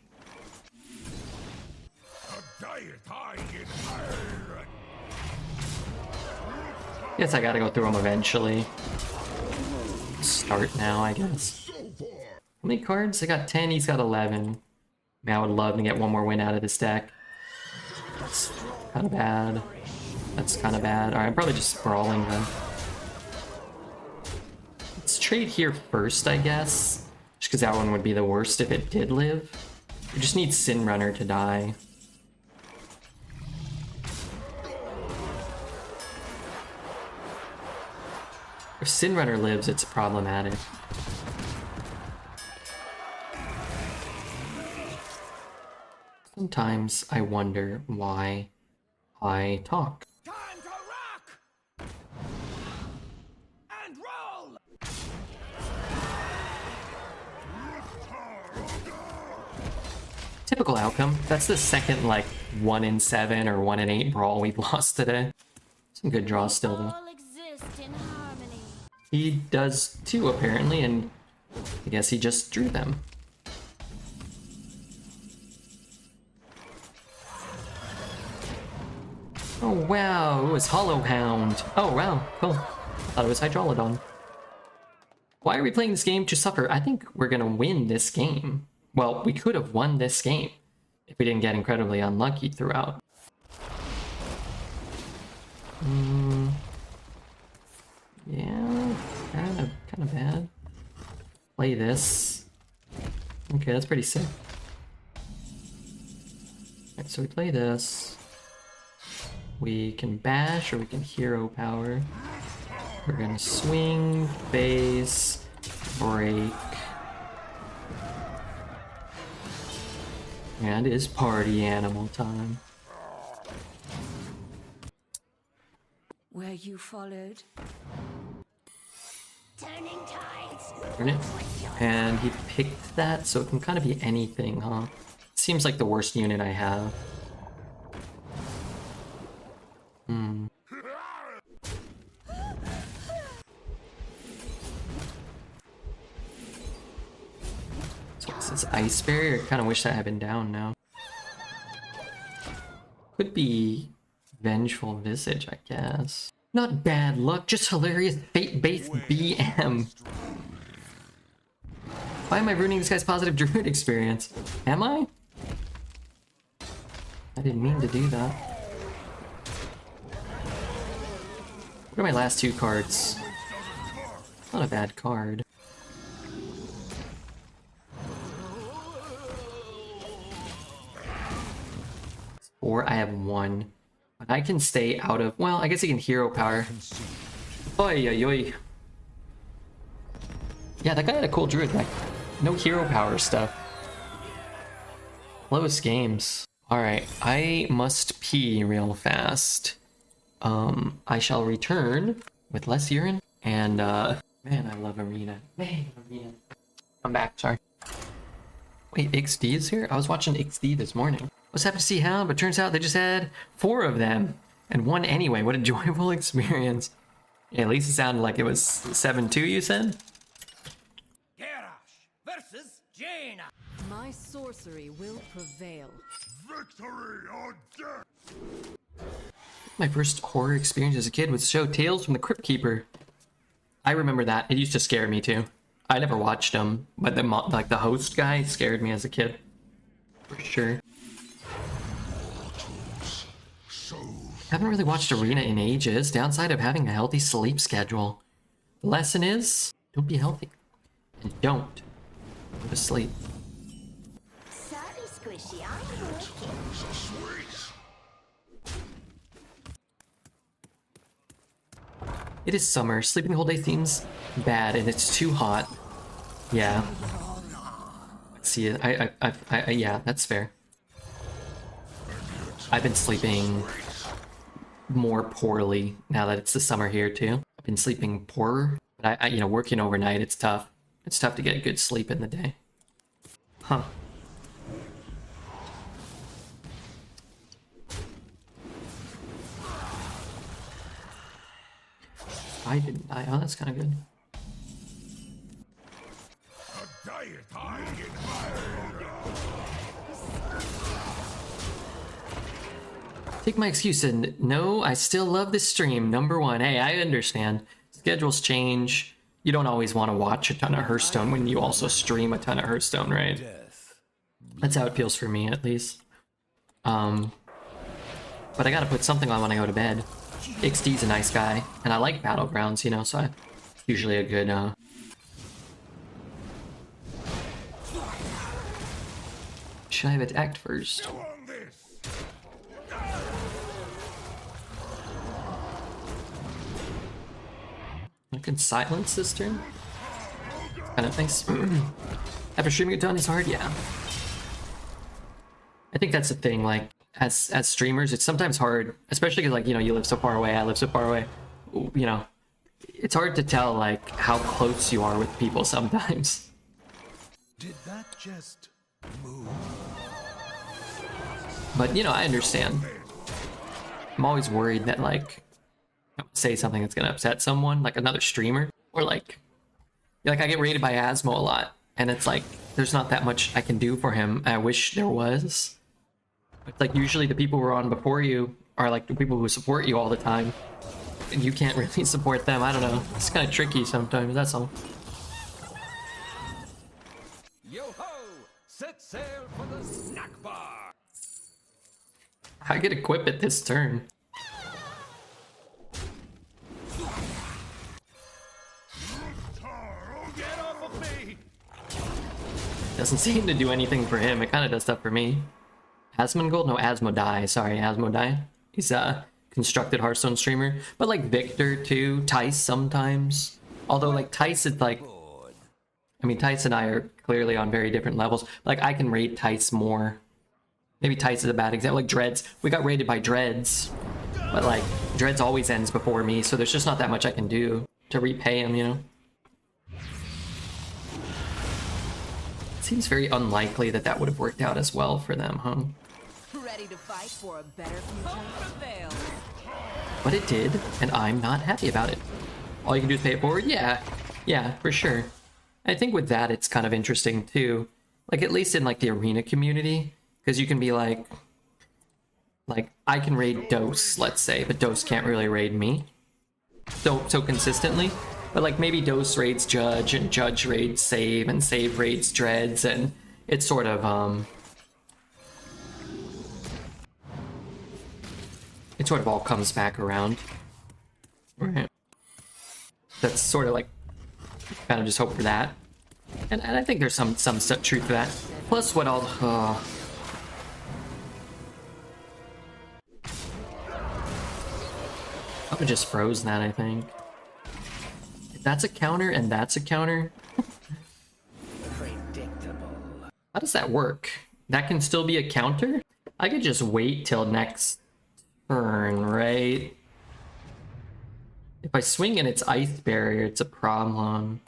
A diet I inherit. Guess I gotta go through them eventually. Start now, I guess. So far. How many cards? I got 10, he's got 11. Man, I would love to get one more win out of this deck. That's kind of bad. That's kind of bad. Alright, I'm probably just sprawling then. Let's trade here first, I guess. Just because that one would be the worst if it did live. We just need Sin Runner to die. If Sin Runner lives, it's problematic. Sometimes I wonder why I talk. Time to rock! And roll! Typical outcome. That's the second, like, 1 in 7 or 1 in 8 brawl we've lost today. Some good draws still, though. All exist in harmony. He does too, apparently, and I guess he just drew them. Oh wow, it was Hollow Hound. Oh wow, cool. I thought it was Hydrolodon. Why are we playing this game to suffer? I think we're gonna win this game. Well, we could have won this game if we didn't get incredibly unlucky throughout. Yeah, kind of bad. Play this. Okay, that's pretty sick. Alright, so we play this. We can bash or we can hero power. We're gonna swing, base, break. And it is party animal time. Where you followed. Turning tides. Turn it. And he picked that, so it can kind of be anything, huh? Seems like the worst unit I have. So this is Ice Barrier. I kind of wish that had been down now. Could be Vengeful Visage, I guess. Not bad luck, just hilarious fate-based BM. Why am I ruining this guy's positive druid experience? Am I? I didn't mean to do that. What are my last two cards? Not a bad card. Or I have one. But I can stay out of... Well, I guess he can hero power. Oi, oi, oi. Yeah, that guy had a cool druid deck. No hero power stuff. Close games. Alright, I must pee real fast. I shall return with less urine. And, man, I love Arena. Man, Arena. I'm back, sorry. Wait, XD is here? I was watching XD this morning. I was happy to see how, but turns out they just had 4 of them. And one anyway. What a joyful experience. Yeah, at least it sounded like it was 7-2, you said? Garrosh versus Jaina. My sorcery will prevail. Victory or death! My first horror experience as a kid was the show Tales from the Crypt Keeper. I remember that. It used to scare me too. I never watched them, but the host guy scared me as a kid. For sure. Haven't really watched Arena in ages. Downside of having a healthy sleep schedule. The lesson is, don't be healthy. And don't go to sleep. Sorry, Squishy, I'm wicked. It is summer. Sleeping the whole day seems bad, and it's too hot. Yeah. See, yeah, that's fair. I've been sleeping more poorly now that it's the summer here too. I've been sleeping poorer, but you know, working overnight, it's tough. It's tough to get good sleep in the day. Huh. I didn't die. Oh, that's kind of good. A diet I admire. Take my excuse and no, I still love this stream. Number one. Hey, I understand. Schedules change. You don't always want to watch a ton of Hearthstone when you also stream a ton of Hearthstone, right? That's how it feels for me, at least. But I gotta put something on when I go to bed. XD's a nice guy, and I like Battlegrounds, you know, so it's usually a good, Should I have attacked first? I can silence this turn. Kind of nice. After streaming a ton is hard, yeah. I think that's the thing, like, as streamers, it's sometimes hard, especially because, like, you know, you live so far away, I live so far away, you know, it's hard to tell, like, how close you are with people sometimes. Did that just move? But, you know, I understand. I'm always worried that, like, I would say something that's gonna upset someone, like another streamer, or like I get rated by Asmo a lot, and it's like, there's not that much I can do for him. I wish there was. It's like, usually the people who are on before you are like the people who support you all the time, and you can't really support them. I don't know. It's kind of tricky sometimes, that's all. Yo-ho! Set sail for the snack bar! I could equip it this turn. Get off of me! Doesn't seem to do anything for him. It kind of does stuff for me. Asmongold? No, Asmodai. Sorry, Asmodai. He's a constructed Hearthstone streamer. But like Victor too. Tice sometimes. Although like Tice is like... I mean, Tice and I are clearly on very different levels. Like, I can rate Tice more. Maybe Tice is a bad example. Like Dreads. We got rated by Dreads. But like, Dreads always ends before me. So there's just not that much I can do to repay him, you know? Seems very unlikely that that would have worked out as well for them, huh? Ready to fight for a better future? Prevail. But it did, and I'm not happy about it. All you can do is pay it forward? Yeah, for sure. I think with that, it's kind of interesting too. Like, at least in like the arena community, because you can be like, I can raid Dose, let's say, but Dose can't really raid me so consistently. But like, maybe Dose raids Judge, and Judge raids Save, and Save raids Dreads, and it's sort of it sort of all comes back around. Right. That's sort of like, kind of just hope for that. And I think there's some truth to that. Plus what I'll... I would just froze that, I think. If that's a counter and that's a counter... Predictable. How does that work? That can still be a counter? I could just wait till next turn, right? If I swing and it's ice barrier, it's a problem.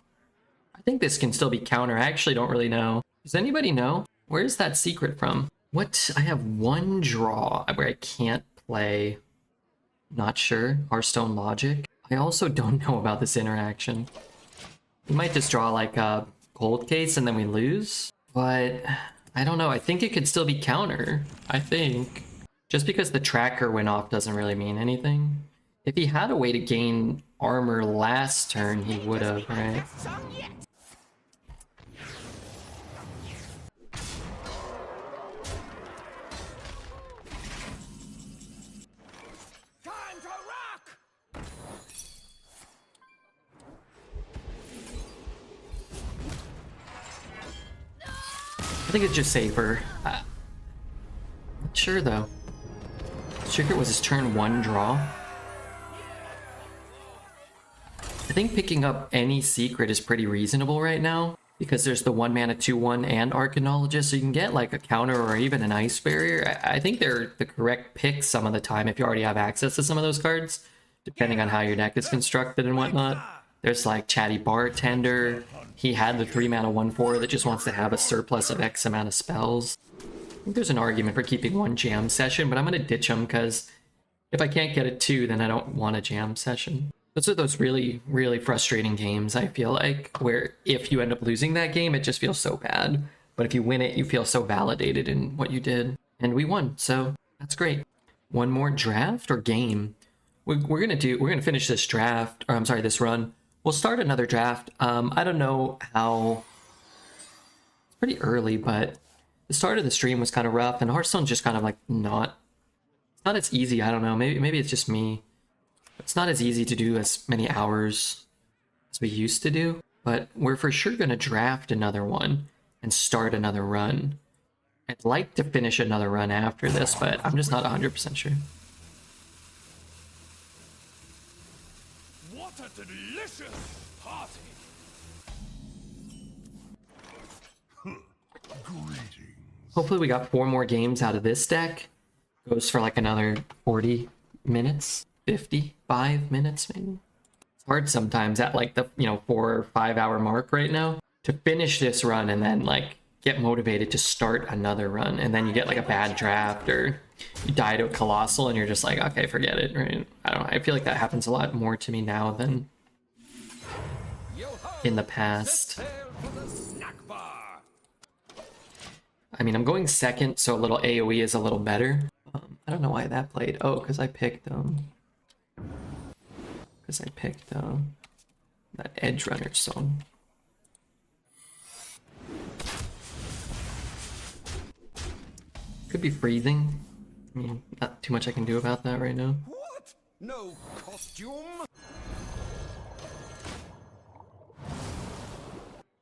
I think this can still be counter. I actually don't really know. Does anybody know? Where's that secret from? What? I have one draw where I can't play. Not sure. Hearthstone logic. I also don't know about this interaction. We might just draw like a cold case and then we lose. But I don't know. I think it could still be counter. I think. Just because the tracker went off doesn't really mean anything. If he had a way to gain armor last turn, he would have, right? Time to rock! I think it's just safer. Not sure though. Secret was his turn 1 draw. I think picking up any secret is pretty reasonable right now because there's the 1 mana 2/1 and Arcanologist, so you can get like a counter or even an ice barrier. I think they're the correct pick some of the time if you already have access to some of those cards, depending on how your deck is constructed and whatnot. There's like Chatty Bartender. He had the 3 mana 1/4 that just wants to have a surplus of X amount of spells. I think there's an argument for keeping 1 jam session, but I'm going to ditch them because if I can't get a 2, then I don't want a jam session. Those are those really, really frustrating games, I feel like, where if you end up losing that game, it just feels so bad. But if you win it, you feel so validated in what you did. And we won, so that's great. One more draft or game? We're gonna finish this draft, or I'm sorry, this run. We'll start another draft. I don't know how... It's pretty early, but the start of the stream was kind of rough, and Hearthstone's just kind of like not as easy. I don't know. Maybe it's just me. It's not as easy to do as many hours as we used to do, but we're for sure going to draft another one and start another run. I'd like to finish another run after this, but I'm just not 100% sure. What a delicious party! Greetings. Hopefully we got 4 more games out of this deck. Goes for like another 40 minutes. 55 minutes maybe. It's hard sometimes at like the 4 or 5 hour mark right now to finish this run and then like get motivated to start another run, and then you get like a bad draft or you die to a colossal and you're just like, okay, forget it, right? I don't know. I feel like that happens a lot more to me now than in the past. Sail for the snack bar. I mean, I'm going second, so a little AoE is a little better. I don't know why that played. Oh, because I picked that Edge Runner song. Could be freezing. I mean, not too much I can do about that right now. What? No costume?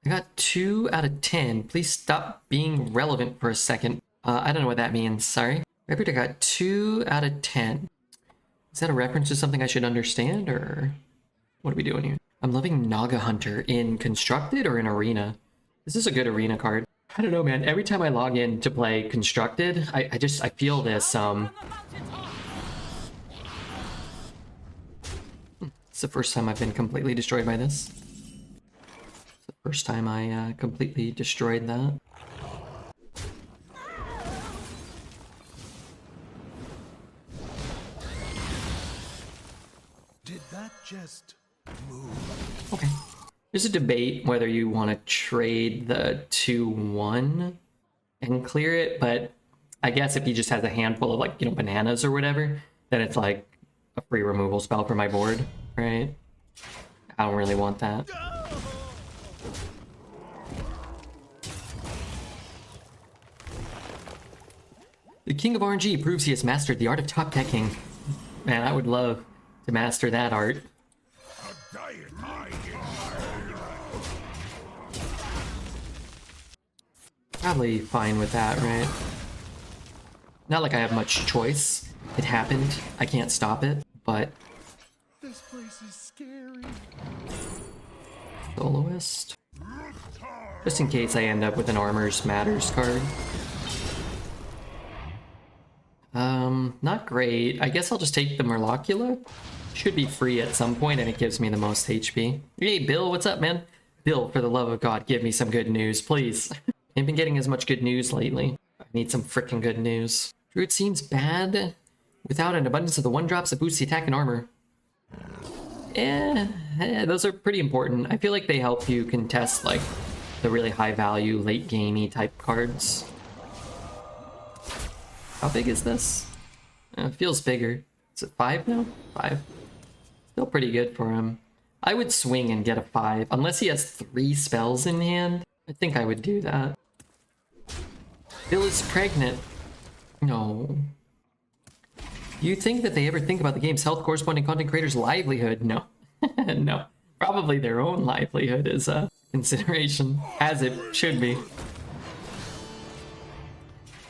I got 2 out of 10. Please stop being relevant for a second. I don't know what that means. Sorry. Record, I got 2 out of 10. Is that a reference to something I should understand, or what are we doing here? I'm loving Naga Hunter in Constructed or in Arena. This is a good Arena card. I don't know, man. Every time I log in to play Constructed, I feel this, It's the first time I've been completely destroyed by this. It's the first time I completely destroyed that. Did that just move? Okay. There's a debate whether you want to trade the 2/1 and clear it, but I guess if he just has a handful of like, bananas or whatever, then it's like a free removal spell for my board, right? I don't really want that. The King of RNG proves he has mastered the art of top decking. Man, I would love to master that art. Probably fine with that, right? Not like I have much choice. It happened. I can't stop it, but... This place is scary. Soloist. Just in case I end up with an Armors Matters card. Not great. I guess I'll just take the Murlocula. Should be free at some point, and it gives me the most HP. Hey, Bill, what's up, man? Bill, for the love of God, give me some good news, please. I've been getting as much good news lately. I need some freaking good news. Druid seems bad without an abundance of the 1-drops that boost the attack and armor. Those are pretty important. I feel like they help you contest, like, the really high value, late gamey type cards. How big is this? It feels bigger. Is it 5 now? 5. Still pretty good for him. I would swing and get a 5. Unless he has 3 spells in hand, I think I would do that. Bill is pregnant. No. You think that they ever think about the game's health corresponding content creators' livelihood? No. No. Probably their own livelihood is a consideration, as it should be.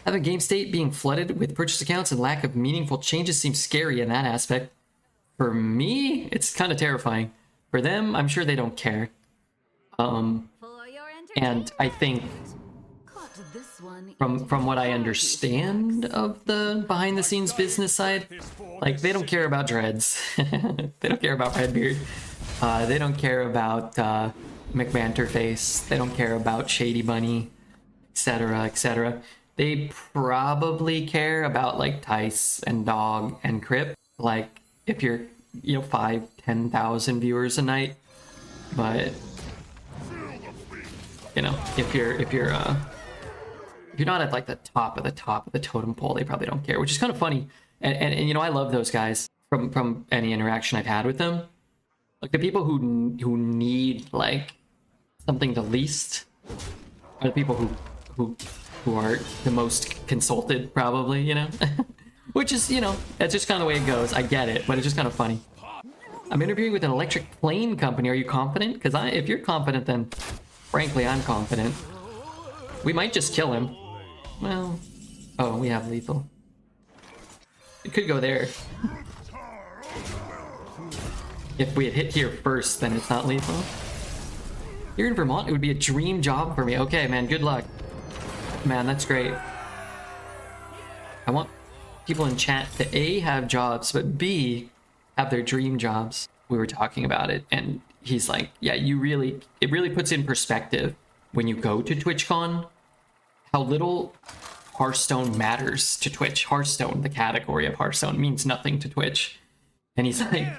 Having game state being flooded with purchase accounts and lack of meaningful changes seems scary in that aspect. For me, it's kind of terrifying. For them, I'm sure they don't care. And I think from what I understand of the behind the scenes business side, like they don't care about dreads. They don't care about Redbeard. They don't care about McManterface. They don't care about Shady Bunny, etc., etc. They probably care about like Tice and Dog and Crip. Like if you're 5,000-10,000 viewers a night, but if you're not at like the top of the totem pole, they probably don't care, which is kind of funny. And I love those guys from any interaction I've had with them. Like the people who need like something the least are the people who are the most consulted, probably, which is, that's just kind of the way it goes. I get it, but it's just kind of funny. I'm interviewing with an electric plane company. Are you confident? Because if you're confident, then frankly, I'm confident. We might just kill him. Well, oh, we have lethal. It could go there. If we had hit here first, then it's not lethal. Here in Vermont, it would be a dream job for me. Okay, man, good luck. Man, that's great. I want people in chat to A, have jobs, but B, have their dream jobs. We were talking about it, and he's like, yeah, it really puts in perspective when you go to TwitchCon how little Hearthstone matters to Twitch. Hearthstone, the category of Hearthstone, means nothing to Twitch. And he's like,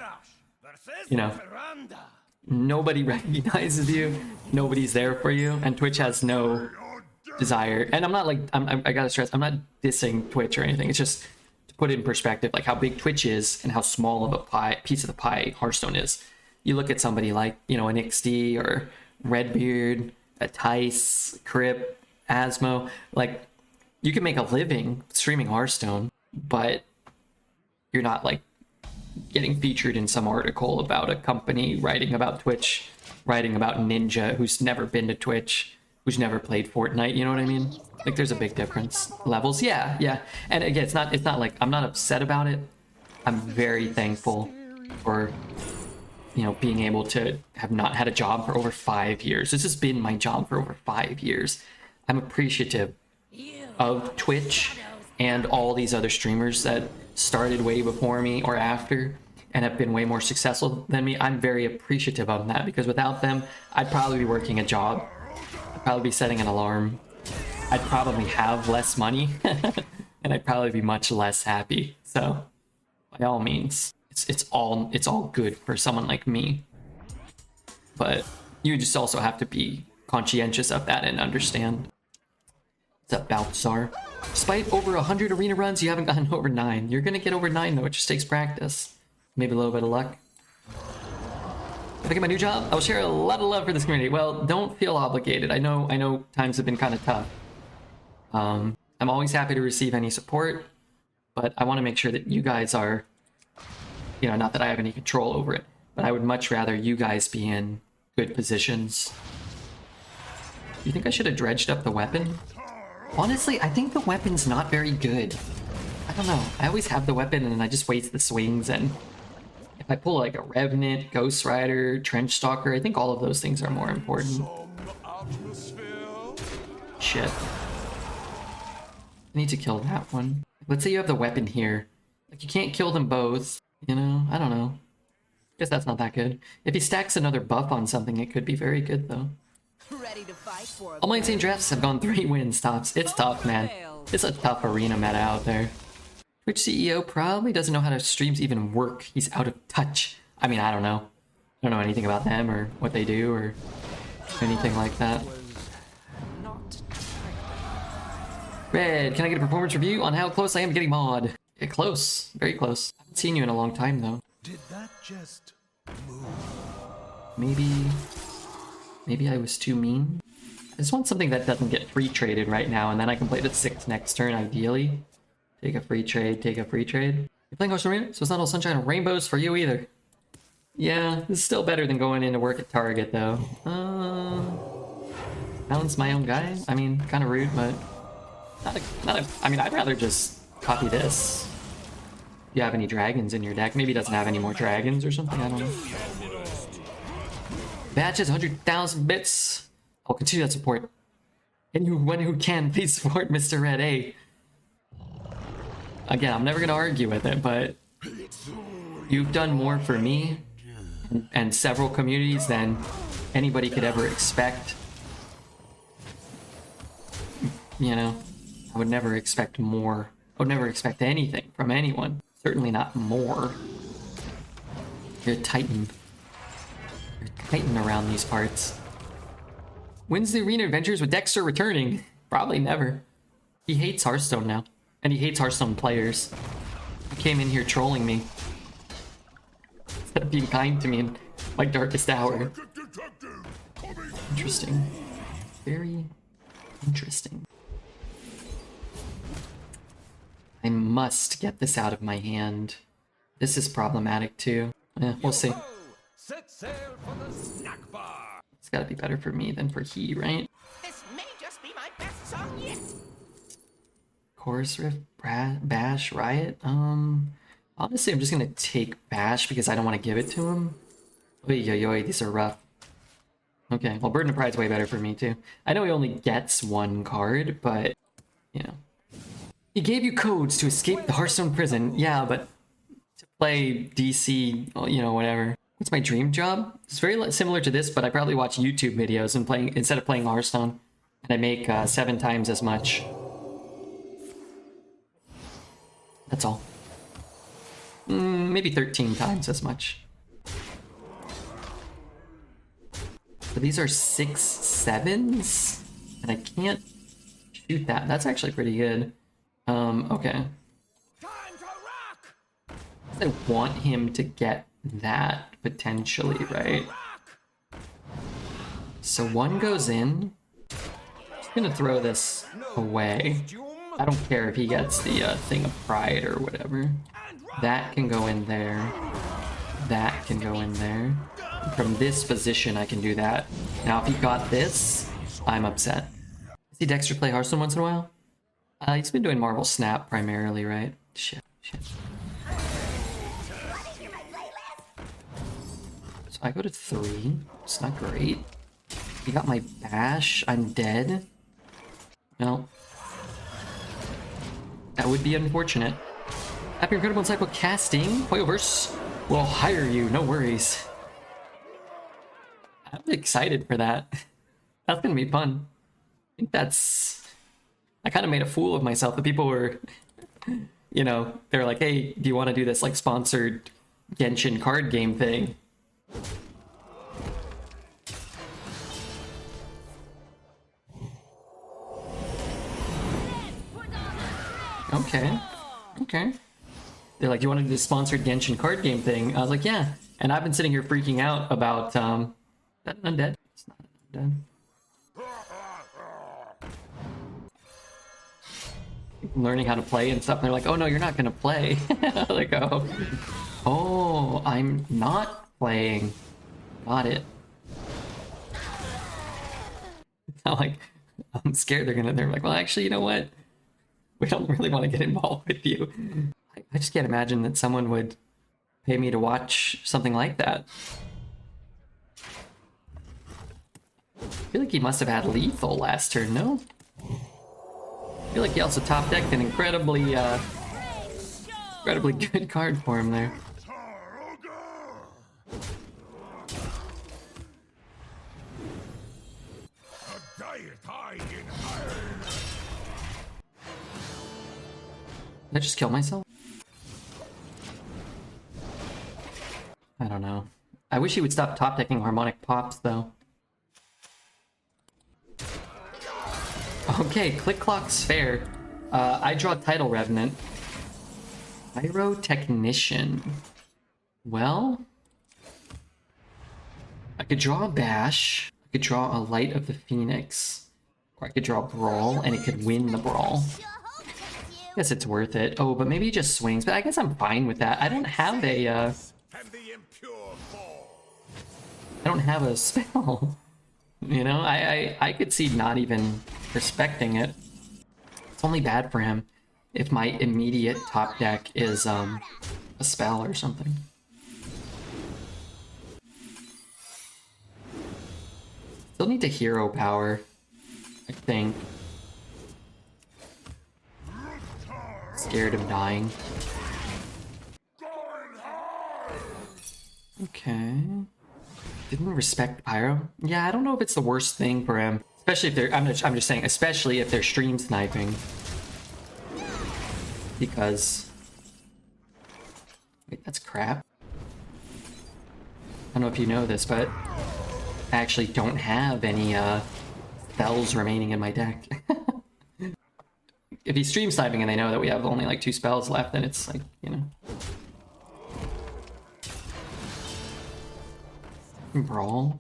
nobody recognizes you, nobody's there for you, and Twitch has no desire. And I'm not like, I gotta stress, I'm not dissing Twitch or anything. It's just to put it in perspective, like how big Twitch is and how small of a piece of the pie Hearthstone is. You look at somebody like, an XD or Redbeard, a Tice, Crip, Asmo, like you can make a living streaming Hearthstone, but you're not like getting featured in some article about a company writing about Twitch, writing about Ninja who's never been to Twitch, who's never played Fortnite, you know what I mean? Like there's a big difference. Levels, yeah. And again, it's not like I'm not upset about it. I'm very thankful for being able to have not had a job for over 5 years. This has been my job for over 5 years. I'm appreciative of Twitch and all these other streamers that started way before me or after and have been way more successful than me. I'm very appreciative of that because without them, I'd probably be working a job. I'd probably be setting an alarm. I'd probably have less money and I'd probably be much less happy. So by all means, it's all good for someone like me. But you just also have to be conscientious of that and understand. What's up, Balthazar? Despite over 100 arena runs, you haven't gotten over 9. You're gonna get over 9 though, it just takes practice. Maybe a little bit of luck. If I get my new job, I will share a lot of love for this community. Well, don't feel obligated. I know times have been kind of tough. I'm always happy to receive any support, but I want to make sure that you guys are, not that I have any control over it, but I would much rather you guys be in good positions. You think I should have dredged up the weapon? Honestly, I think the weapon's not very good. I don't know. I always have the weapon and I just waste the swings, and if I pull like a Revenant, Ghost Rider, Trench Stalker, I think all of those things are more important. Shit. I need to kill that one. Let's say you have the weapon here. Like, you can't kill them both, you know? I don't know. Guess that's not that good. If he stacks another buff on something, it could be very good, though. Ready to fight for a All my insane drafts have gone 3 wins tops. It's tough, man. It's a tough arena meta out there. Twitch CEO probably doesn't know how to streams even work. He's out of touch. I mean, I don't know. I don't know anything about them or what they do or anything like that. Red, can I get a performance review on how close I am to getting mod? Yeah, close. Very close. I haven't seen you in a long time, though. Did that just move? Maybe I was too mean. I just want something that doesn't get free traded right now, and then I can play the 6 next turn, ideally. Take a free trade, take a free trade. You're playing Hearthstone Arena, so it's not all sunshine and rainbows for you either. Yeah, this is still better than going into work at Target, though. Balance my own guy? I mean, kind of rude, but... I mean, I'd rather just copy this. If you have any dragons in your deck. Maybe it doesn't have any more dragons or something, I don't know. Batches, 100,000 bits. I'll continue that support. Anyone who can, please support Mr. Red A. Again, I'm never gonna argue with it, but you've done more for me and several communities than anybody could ever expect. You know, I would never expect more. I would never expect anything from anyone. Certainly not more. You're a titan. You're a titan around these parts. When's the arena adventures with Dexter returning? Probably never. He hates Hearthstone now. And he hates Hearthstone players. He came in here trolling me. Instead of being kind to me in my darkest hour. Interesting. Very interesting. I must get this out of my hand. This is problematic too. Yeah, we'll see. Set sail for the snack bar. It's gotta be better for me than for he, right? This may just be my best song yet. Chorus Riff, Bash, Riot? Honestly, I'm just gonna take Bash because I don't want to give it to him. Oy, these are rough. Okay, well, Burden of Pride's way better for me too. I know he only gets 1 card, but, you know. He gave you codes to escape the Hearthstone prison. Yeah, but to play DC, you know, whatever. What's my dream job? It's very similar to this, but I probably watch YouTube videos and instead of playing Hearthstone. And I make 7 times as much. That's all. Maybe 13 times as much. So these are 6 7s? And I can't shoot that. That's actually pretty good. Okay. Time to rock. I want him to get that, potentially, right? So 1 goes in. Just gonna throw this away. I don't care if he gets the thing of pride or whatever. That can go in there. That can go in there. From this position, I can do that. Now, if he got this, I'm upset. See Dexter play Hearthstone once in a while? He's been doing Marvel Snap primarily, right? Shit. So I go to 3. It's not great. He got my Bash. I'm dead. Well, that would be unfortunate. Happy Incredible Encyclo casting. Hoyoverse will hire you. No worries. I'm excited for that. That's gonna be fun. I think that's... I kind of made a fool of myself. The people were, you know, they're like, hey, do you want to do this like sponsored Genshin card game thing? Okay. They're like, do you want to do this sponsored Genshin card game thing? I was like, yeah. And I've been sitting here freaking out about, that undead? It's not undead. Learning how to play and stuff, and they're like, oh no, you're not gonna play. Like, oh, I'm not playing. Got it. It's not like I'm scared they're like, well, actually, you know what? We don't really want to get involved with you. I just can't imagine that someone would pay me to watch something like that. I feel like he must have had lethal last turn, no? I feel like he also top decked an incredibly good card for him there. A diet high in iron. Did I just kill myself? I don't know. I wish he would stop top decking harmonic pops though. Okay, Click Clock's fair. I draw Title Revenant. Pyrotechnician. Well, I could draw a Bash. I could draw a Light of the Phoenix. Or I could draw Brawl, and it could win the Brawl. Sure hope they do. Guess it's worth it. Oh, but maybe he just swings. But I guess I'm fine with that. I don't have a, And the impure fall. I don't have a spell. You know, I could see not even respecting it. It's only bad for him if my immediate top deck is a spell or something. Still need to hero power, I think. Scared of dying. Okay. Didn't respect Pyro. Yeah, I don't know if it's the worst thing for him. Especially if they're, I'm just saying, especially if they're stream sniping. Because... Wait, that's crap. I don't know if you know this, but I actually don't have any spells remaining in my deck. If he's stream sniping and they know that we have only like 2 spells left, then it's like, you know. Brawl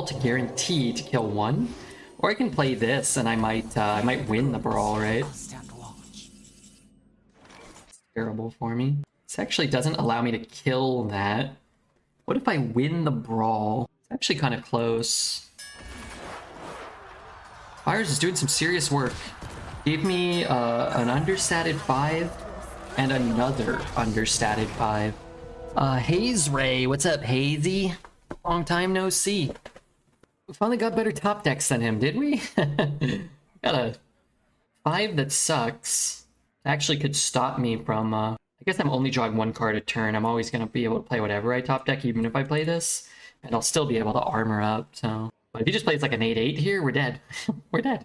to guarantee to kill 1, or I can play this and I might win the brawl, right? Stand watch. It's terrible for me. This actually doesn't allow me to kill that. What if I win the brawl? It's actually kind of close. Fires is doing some serious work. Gave me an understated 5 and another understated 5. Haze Ray, what's up, Hazy? Long time no see. We finally got better top decks than him, did we? Got a 5 that sucks. Actually could stop me from, I guess I'm only drawing 1 card a turn. I'm always going to be able to play whatever I top deck, even if I play this. And I'll still be able to armor up, so... But if he just plays like an 8-8 here, we're dead. We're dead.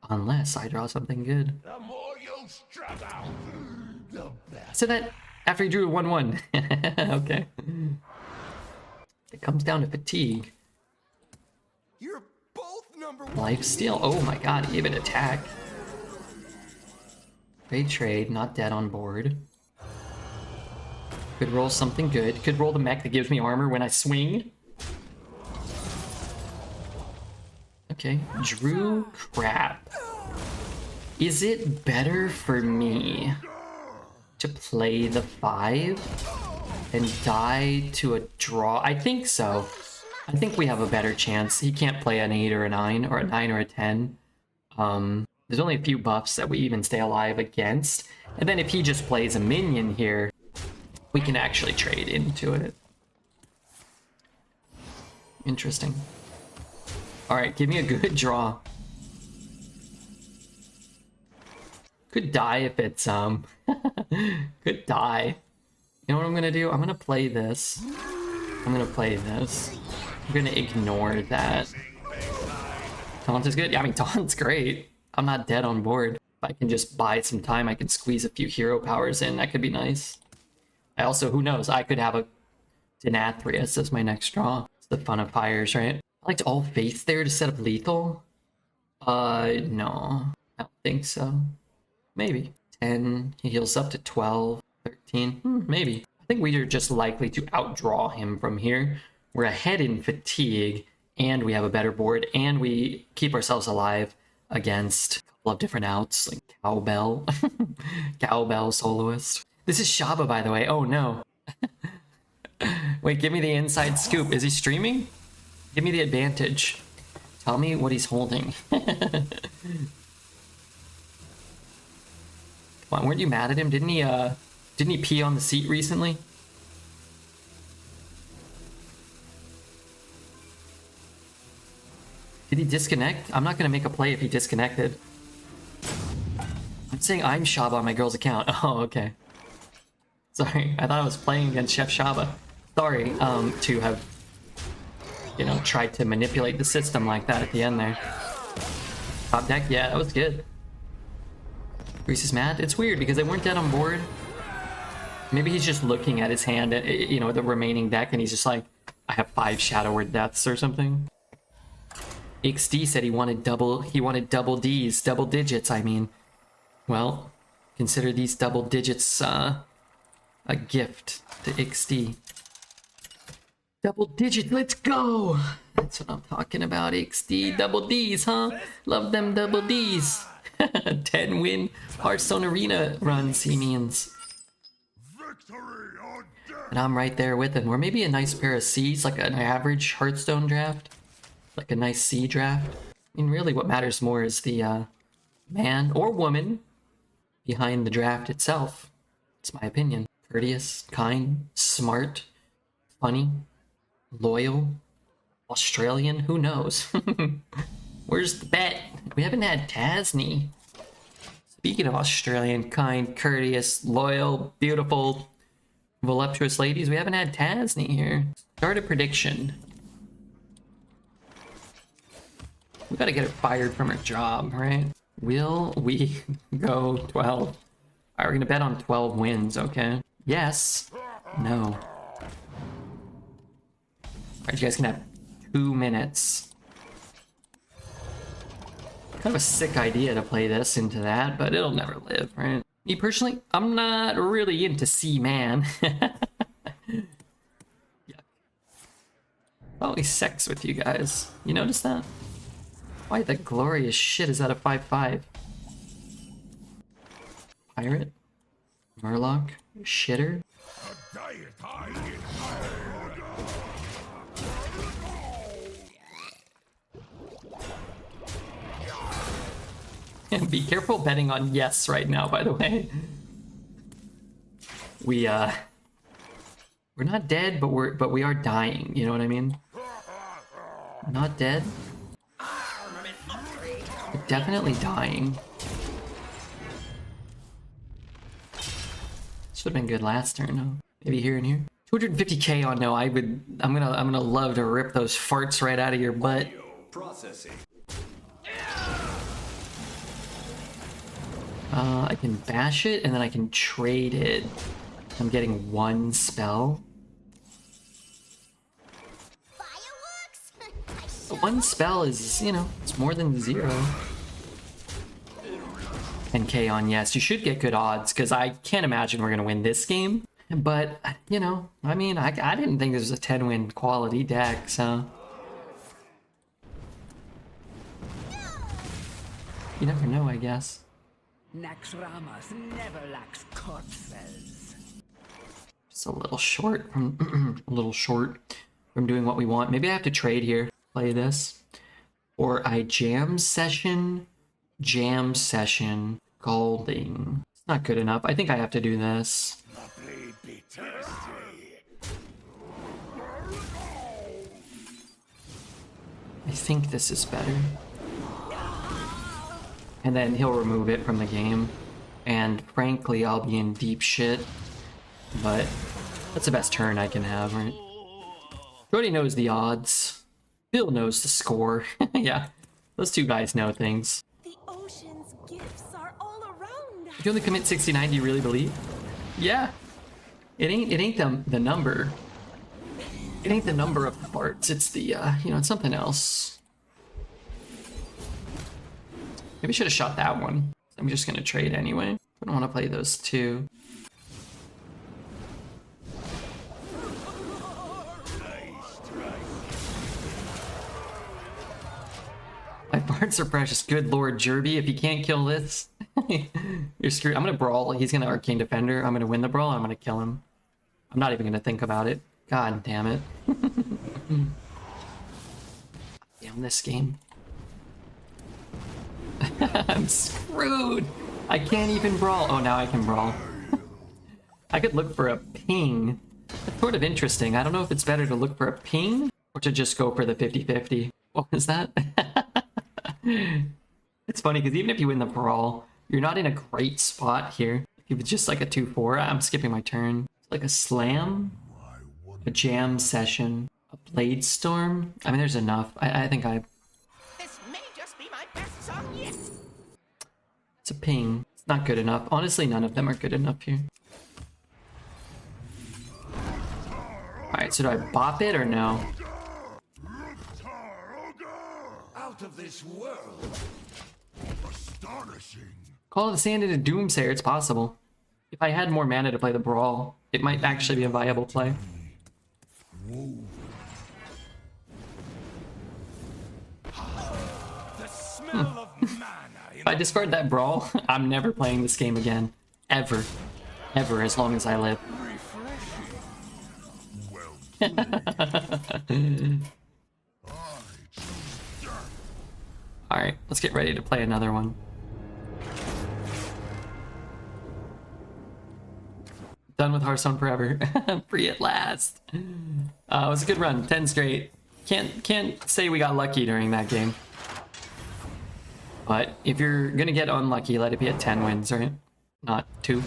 Unless I draw something good. The more you struggle, the better. So that after he drew a 1-1. Okay. It comes down to fatigue. You're both number 1. Life steal. Oh my god, he gave it attack. Trade trade, not dead on board. Could roll something good. Could roll the mech that gives me armor when I swing. Okay, drew crap. Is it better for me to play the 5 and die to a draw? I think so. I think we have a better chance. He can't play an 8 or a 9, or a 9 or a 10. There's only a few buffs that we even stay alive against. And then if he just plays a minion here, we can actually trade into it. Interesting. Alright, give me a good draw. Could die if it's, could die. You know what I'm gonna do? I'm gonna play this. I'm gonna play this. I'm gonna ignore that. Taunt is good? Yeah, I mean, Taunt's great. I'm not dead on board. If I can just buy some time, I can squeeze a few hero powers in. That could be nice. I also, who knows, I could have a Denathrius as my next draw. It's the fun of fires, right? I liked all faith there to set up lethal. No. I don't think so. Maybe. 10. He heals up to 12. 13. Maybe. I think we are just likely to outdraw him from here. We're ahead in fatigue, and we have a better board, and we keep ourselves alive against a couple of different outs, like Cowbell. Cowbell soloist. This is Shaba, by the way. Oh, no. Wait, give me the inside scoop. Is he streaming? Give me the advantage. Tell me what he's holding. Come on, weren't you mad at him? Didn't he pee on the seat recently? Did he disconnect? I'm not gonna make a play if he disconnected. I'm saying I'm Shaba on my girl's account. Oh, okay. Sorry, I thought I was playing against Chef Shaba. Sorry, to have, you know, tried to manipulate the system like that at the end there. Top deck, yeah, that was good. Reese is mad. It's weird because they weren't dead on board. Maybe he's just looking at his hand, at, you know, the remaining deck, and he's just like, I have 5 Shadow Word Deaths or something. XD said he wanted double D's, double digits, I mean. Well, consider these double digits a gift to XD. Double digits, let's go! That's what I'm talking about, XD. Double D's, huh? Love them double D's. 10 win Hearthstone Arena runs, he means. Victory or death! And I'm right there with him. Or maybe a nice pair of C's, like an average Hearthstone draft. Like a nice C draft. I mean, really what matters more is the man or woman behind the draft itself. It's my opinion. Courteous, kind, smart, funny, loyal, Australian, who knows? Where's the bet? We haven't had Tasney. Speaking of Australian, kind, courteous, loyal, beautiful, voluptuous ladies, we haven't had Tasney here. Start a prediction. We gotta get her fired from her job, right? Will we go 12? Alright, we're gonna bet on 12 wins, okay? Yes. No. Alright, you guys can have 2 minutes. Kind of a sick idea to play this into that, but it'll never live, right? Me personally, I'm not really into C-Man. Yeah. Always sex with you guys. You notice that? Why the glorious shit is that a 5/5? Pirate? Murloc? Shitter? A diet I And be careful betting on yes right now, by the way. We're not dead, but we are dying, you know what I mean? Not dead. But definitely dying. Should have been good last turn, no? Maybe here and here. 250k on no, I'm gonna love to rip those farts right out of your butt. Processing. I can bash it and then I can trade it. I'm getting 1 spell. Fireworks? But 1 spell is, you know, it's more than 0. 10k on yes. You should get good odds because I can't imagine we're gonna win this game. But, you know, I mean, I didn't think this was a 10-win quality deck, so. You never know, I guess. Naxxramas never lacks corpses. Just a little short from doing what we want. Maybe I have to trade here. Play this. Or I jam session, Golding. It's not good enough. I think I have to do this. I think this is better. And then he'll remove it from the game. And frankly, I'll be in deep shit. But that's the best turn I can have, right? Jody knows the odds. Bill knows the score. Yeah, those two guys know things. The ocean's gifts are all around us. If you only commit 69, do you really believe? Yeah. It ain't the number. It ain't the number of the parts. It's the, you know, it's something else. Maybe I should have shot that one. I'm just gonna trade anyway. I don't want to play those two. My parts are precious. Good Lord, Jerby, if you can't kill this, you're screwed. I'm gonna brawl. He's gonna Arcane Defender. I'm gonna win the brawl. I'm gonna kill him. I'm not even gonna think about it. God damn it. Damn this game. I'm screwed. I can't even brawl. Oh, now I can brawl. I could look for a ping. That's sort of interesting. I don't know if it's better to look for a ping or to just go for the 50-50. What was that? It's funny because even if you win the brawl, you're not in a great spot here. If it's just like a 2-4, I'm skipping my turn. Like a slam, a jam session, a blade storm. I mean, there's enough. I think This may just be my best song yet. it's a ping. It's not good enough. Honestly, none of them are good enough here. Alright, so do I bop it or no? Out of this world. Astonishing. Call of the Sand into Doomsayer, it's possible. If I had more mana to play the Brawl, it might actually be a viable play. The smell of mana in If I discard that Brawl, I'm never playing this game again. Ever. Ever, as long as I live. Alright, let's get ready to play another one. Done with Hearthstone forever. Free at last. It was a good run. 10's great. Can't say we got lucky during that game. But if you're gonna get unlucky, let it be at 10 wins, right? Not 2.